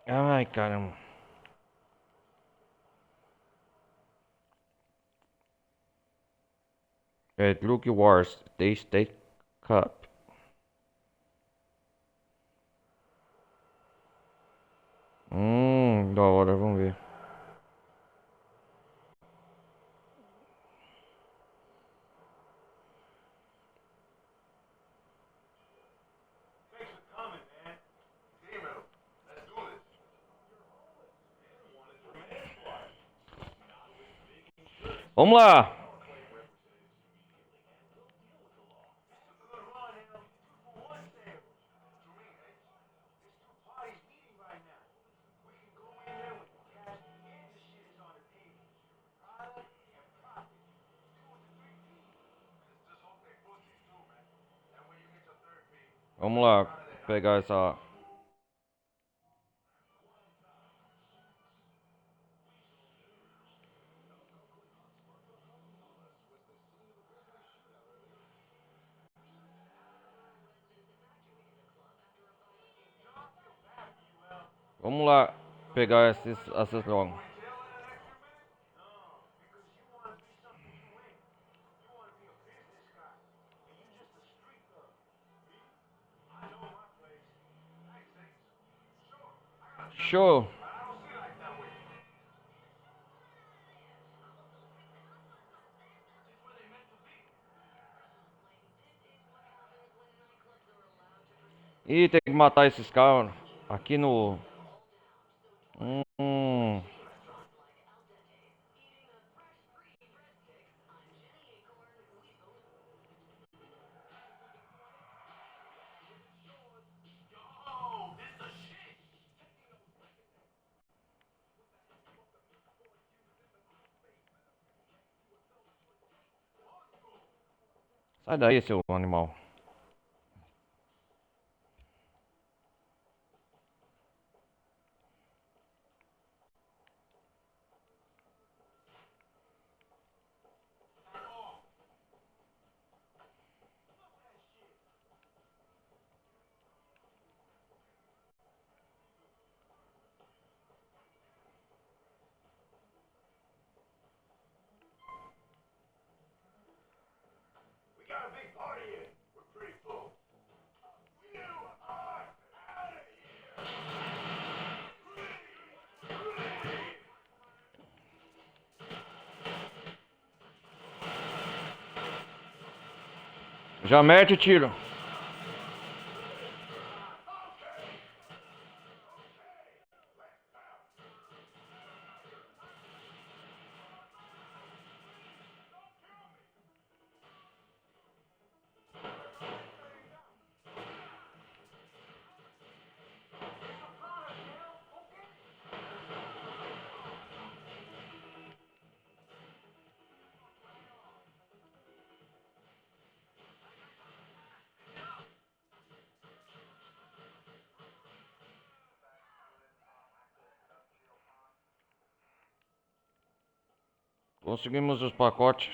Ai, caramba. É Drug Wars, The State Cup. Da hora, vamos ver. Vamos lá. Vamos lá pegar essa. Vamos lá pegar essas drogas. Show. Ih, tem que matar esses caras aqui no. Hum. Sai daí, seu animal. Já mete o tiro. Conseguimos os pacotes.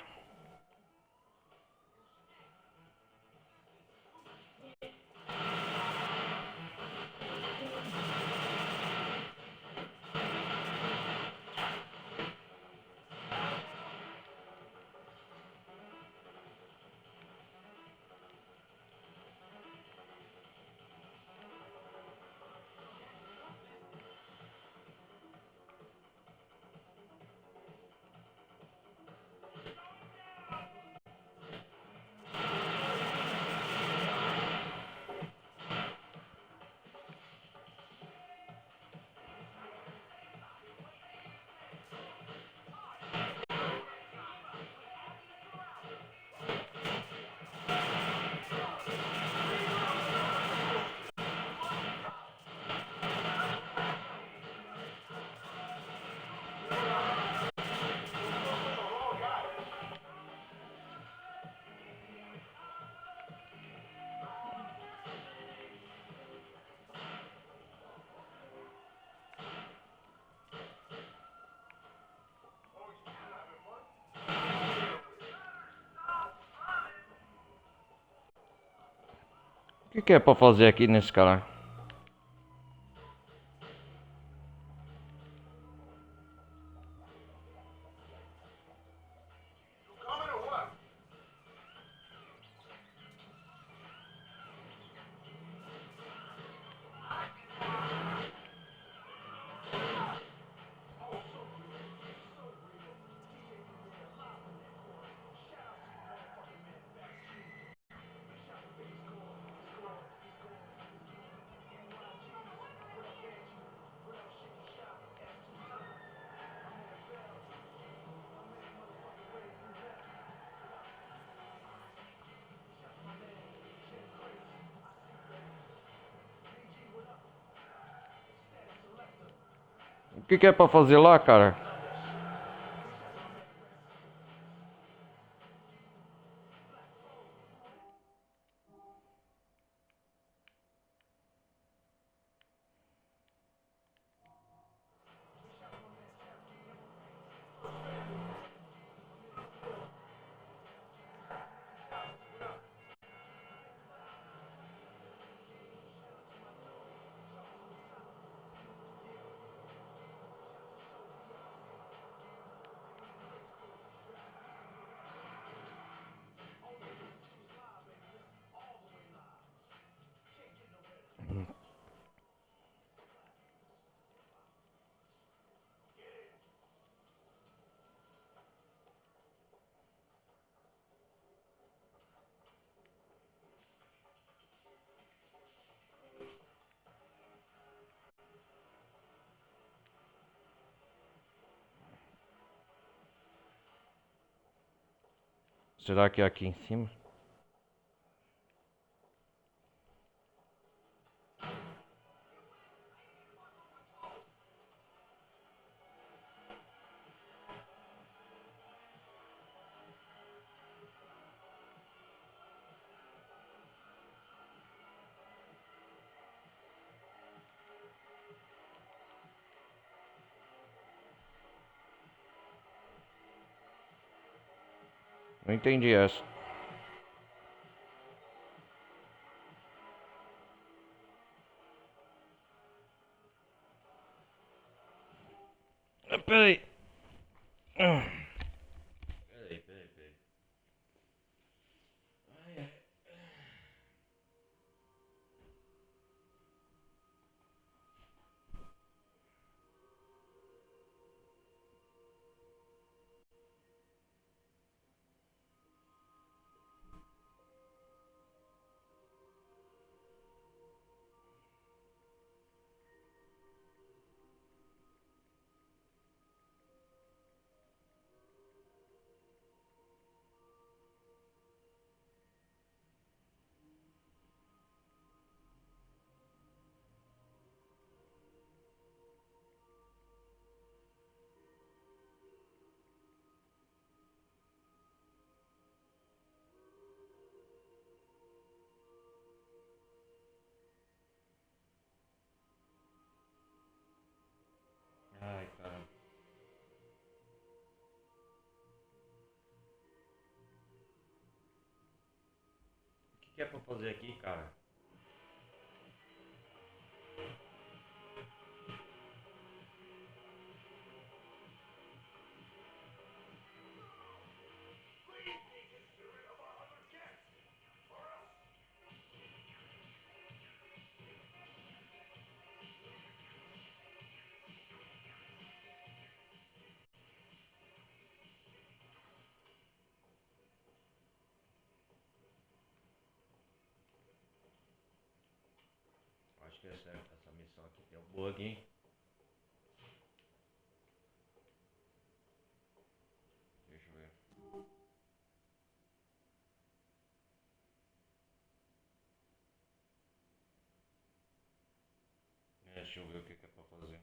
O que é pra fazer aqui nesse cara? O que é pra fazer lá, cara? Será que é aqui em cima? Não entendi essa. Peraí. Peraí. Ai, caramba. O que que é pra fazer aqui, cara? Acho que essa missão aqui tem um bug, hein? Deixa eu ver. Deixa eu ver o que que é pra fazer.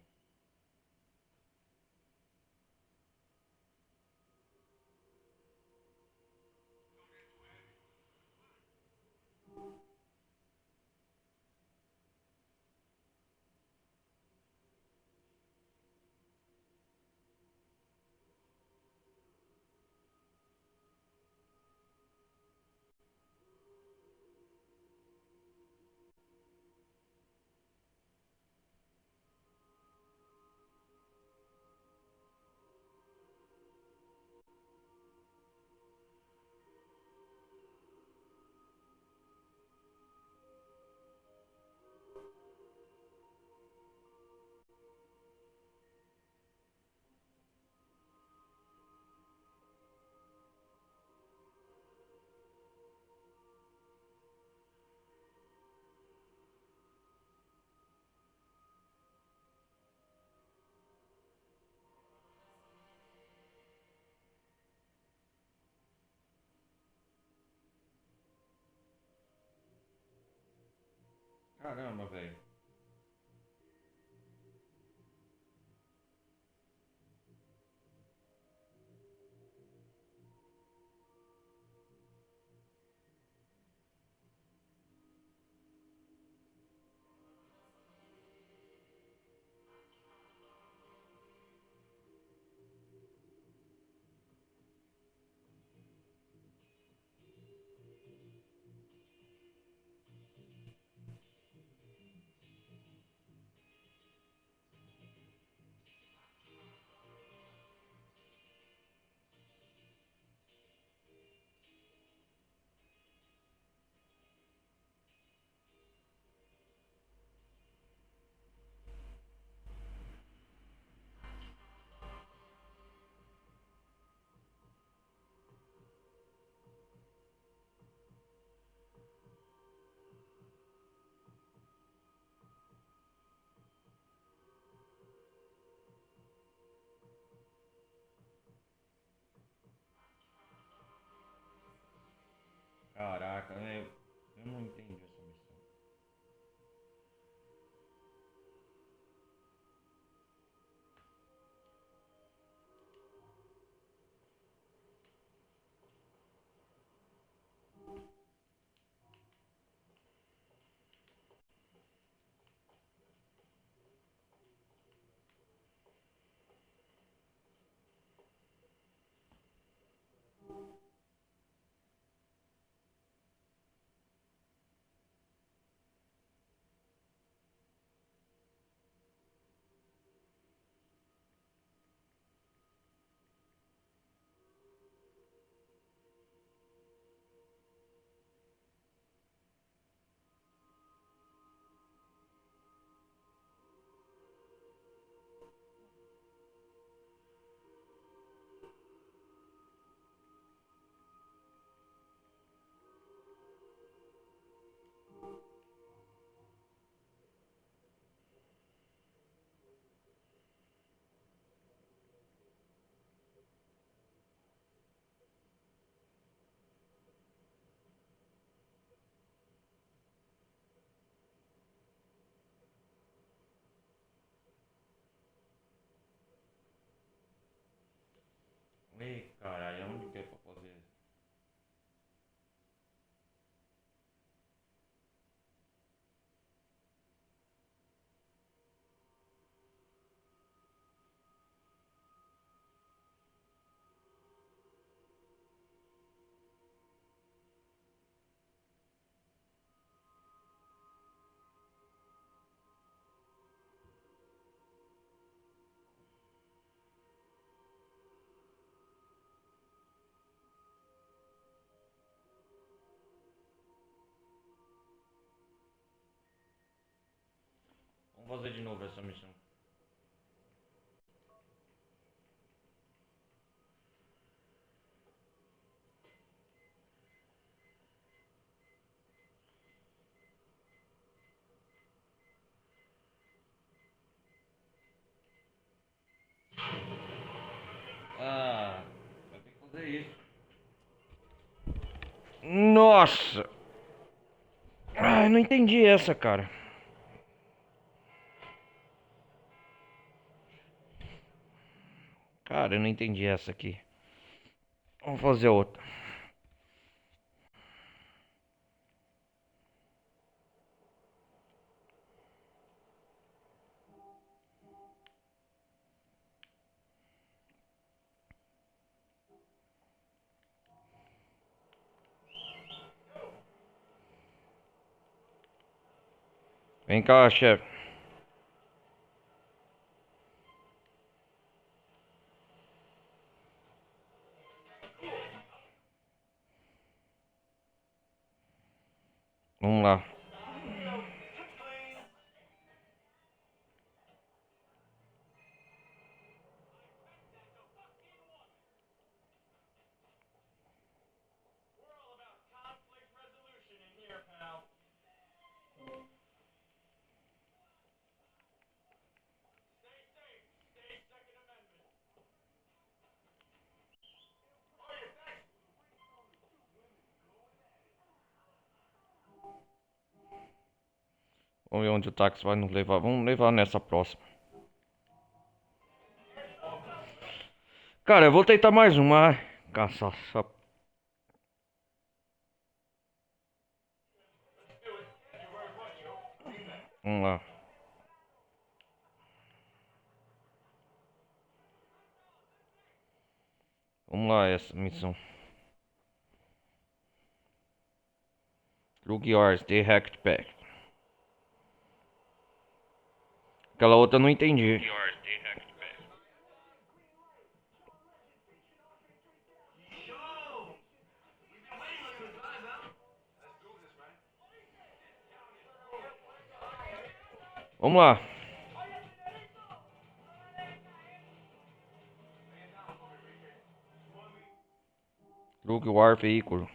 Caramba, velho. Ei, caralho, onde que é pra fazer? Vamos fazer de novo essa missão. Ah, vai ter que fazer isso. Nossa! Ai, não entendi essa, cara. Cara, eu não entendi essa aqui. Vamos fazer outra. Vem cá, chefe. Vamos lá. Vamos ver onde o táxi vai nos levar. Vamos levar nessa próxima. Cara, eu vou tentar mais uma. Ai, caçaça. Vamos lá. Vamos lá, essa missão. Look yours, the hacked pack. Aquela outra eu não entendi. Vamos lá. Look your veículo.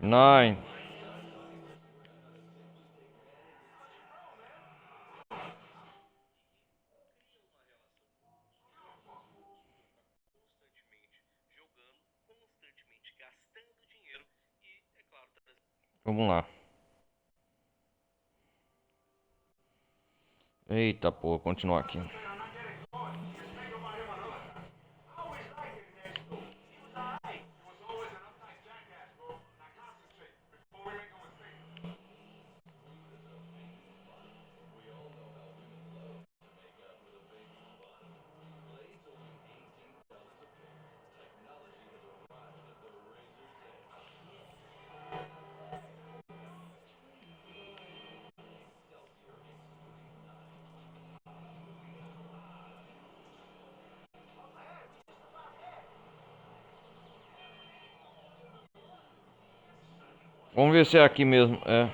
Nine. Vamos lá. Eita, pô, continuar aqui. Vamos ver se é aqui mesmo. É.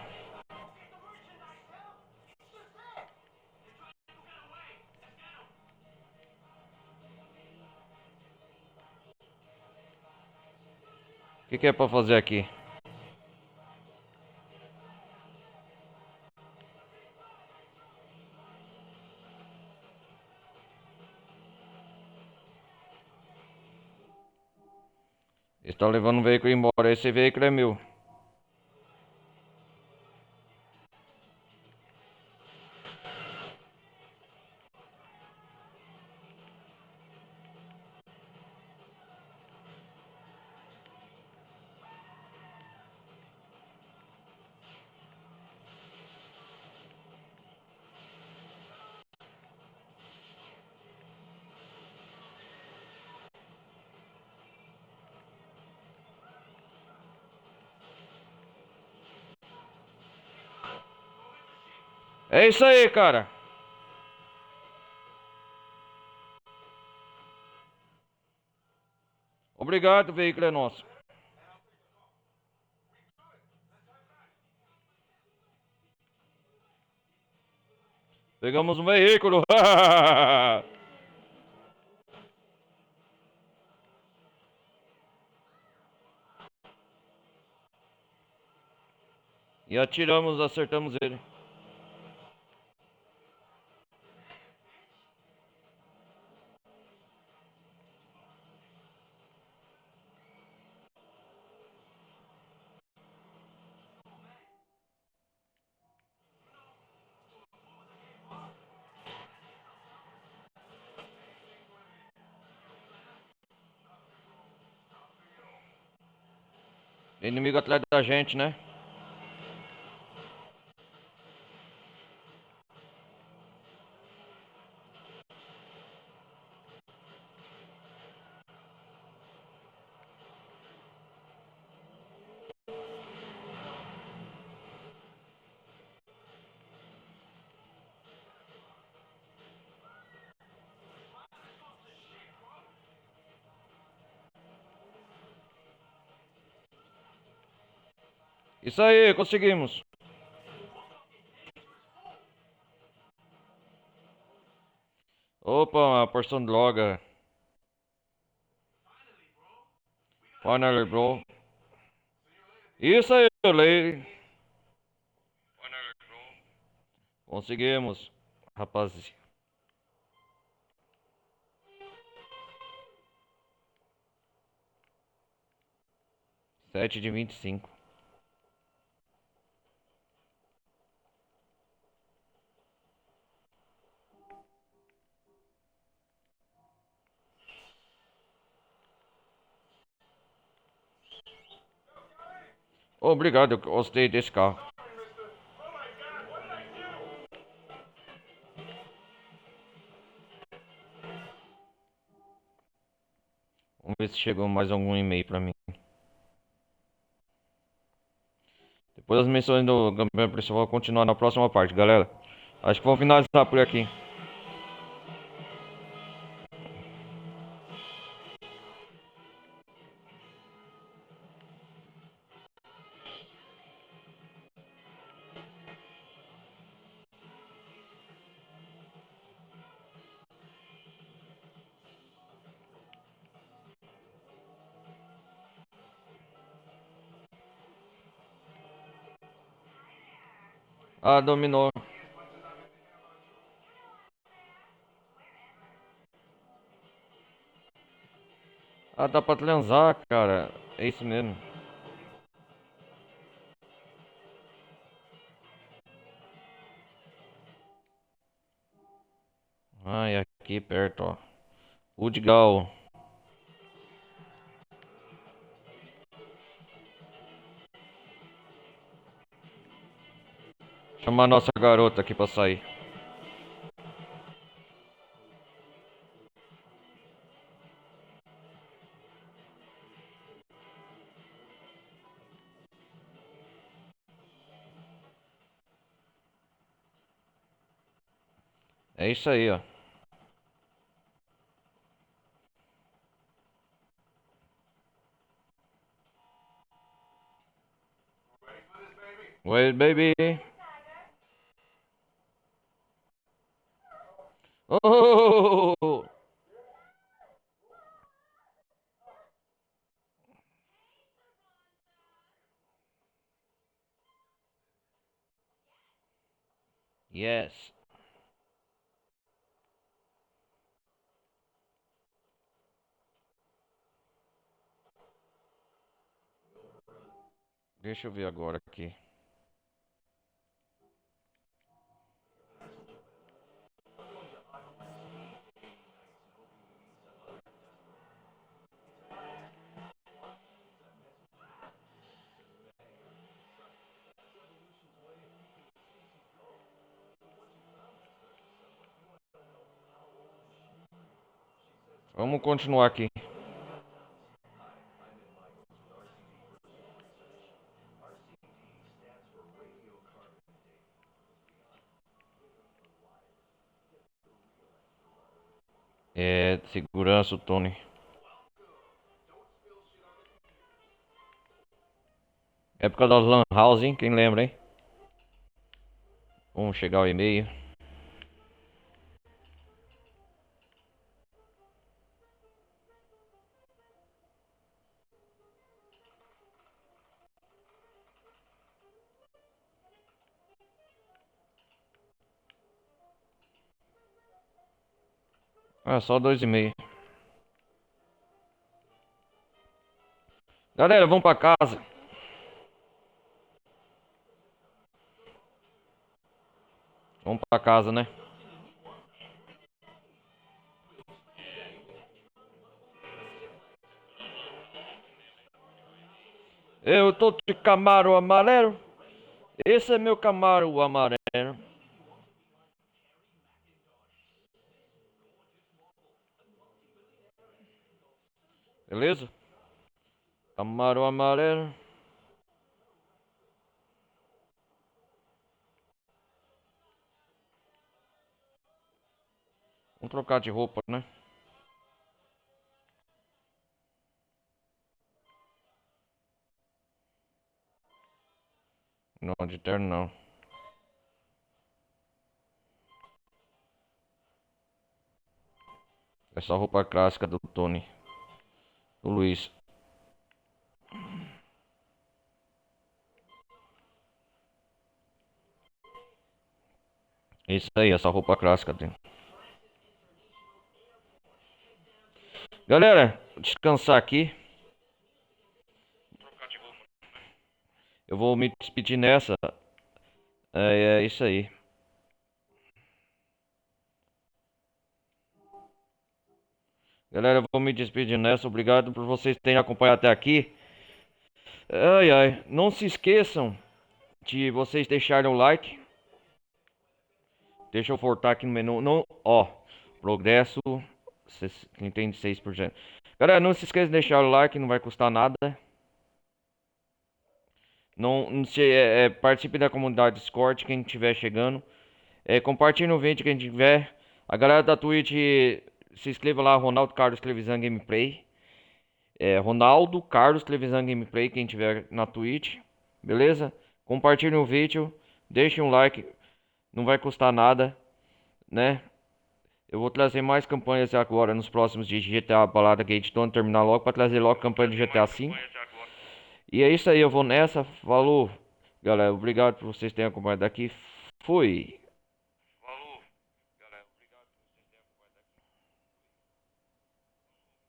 O que é pra fazer aqui? Está levando um veículo embora. Esse veículo é meu. É isso aí, cara. Obrigado, o veículo é nosso. Pegamos um veículo. E atiramos, acertamos ele. Inimigo atrás da gente, né? Isso aí, conseguimos. Opa, uma porção de droga. Finally, bro. Isso aí, lady. Conseguimos, rapaz. 7 de 25. Obrigado, eu gostei desse carro. Vamos ver se chegou mais algum e-mail pra mim. Depois as menções do campeão principal vão continuar na próxima parte, galera. Acho que vou finalizar por aqui. Ah, dominou. Ah, dá pra transar, cara. É isso mesmo. Ai, aqui perto, ó. Udgal. Chama a nossa garota aqui pra sair. É isso aí, ó. Wait, baby. Oh! Yes. Deixa eu ver agora aqui. Vamos continuar aqui. É, segurança, o Tony. Época das Lan House, hein? Quem lembra, hein? Vamos chegar ao e-mail. Ah, só 2 e-mail. Galera, vamos pra casa. Vamos pra casa, né? Eu tô de Camaro amarelo. Esse é meu Camaro amarelo. Beleza? Camaro amarelo. Vamos trocar de roupa, né? Não, de terno não. É só roupa clássica do Tony. Do Luiz. Isso aí, essa roupa clássica dele. Galera, vou descansar aqui. Eu vou me despedir nessa. É isso aí. Galera, eu vou me despedir nessa. Obrigado por vocês terem acompanhado até aqui. Ai, ai. Não se esqueçam de vocês deixarem o like. Deixa eu voltar aqui no menu. Não, ó. Progresso 36%. Galera, não se esqueça de deixar o like. Não vai custar nada. Não se, participe da comunidade Discord. Quem estiver chegando. Compartilhe o vídeo quem tiver. A galera da Twitch, se inscreva lá, Ronaldo Carlos Televisão Gameplay. Ronaldo Carlos Televisão Gameplay, quem tiver na Twitch. Beleza? Compartilhe o vídeo. Deixe um like. Não vai custar nada, né? Eu vou trazer mais campanhas agora nos próximos dias de GTA Balada Gate Tone terminar logo para trazer logo campanha do GTA V. E é isso aí, eu vou nessa. Falou, galera. Obrigado por vocês terem acompanhado aqui. Fui.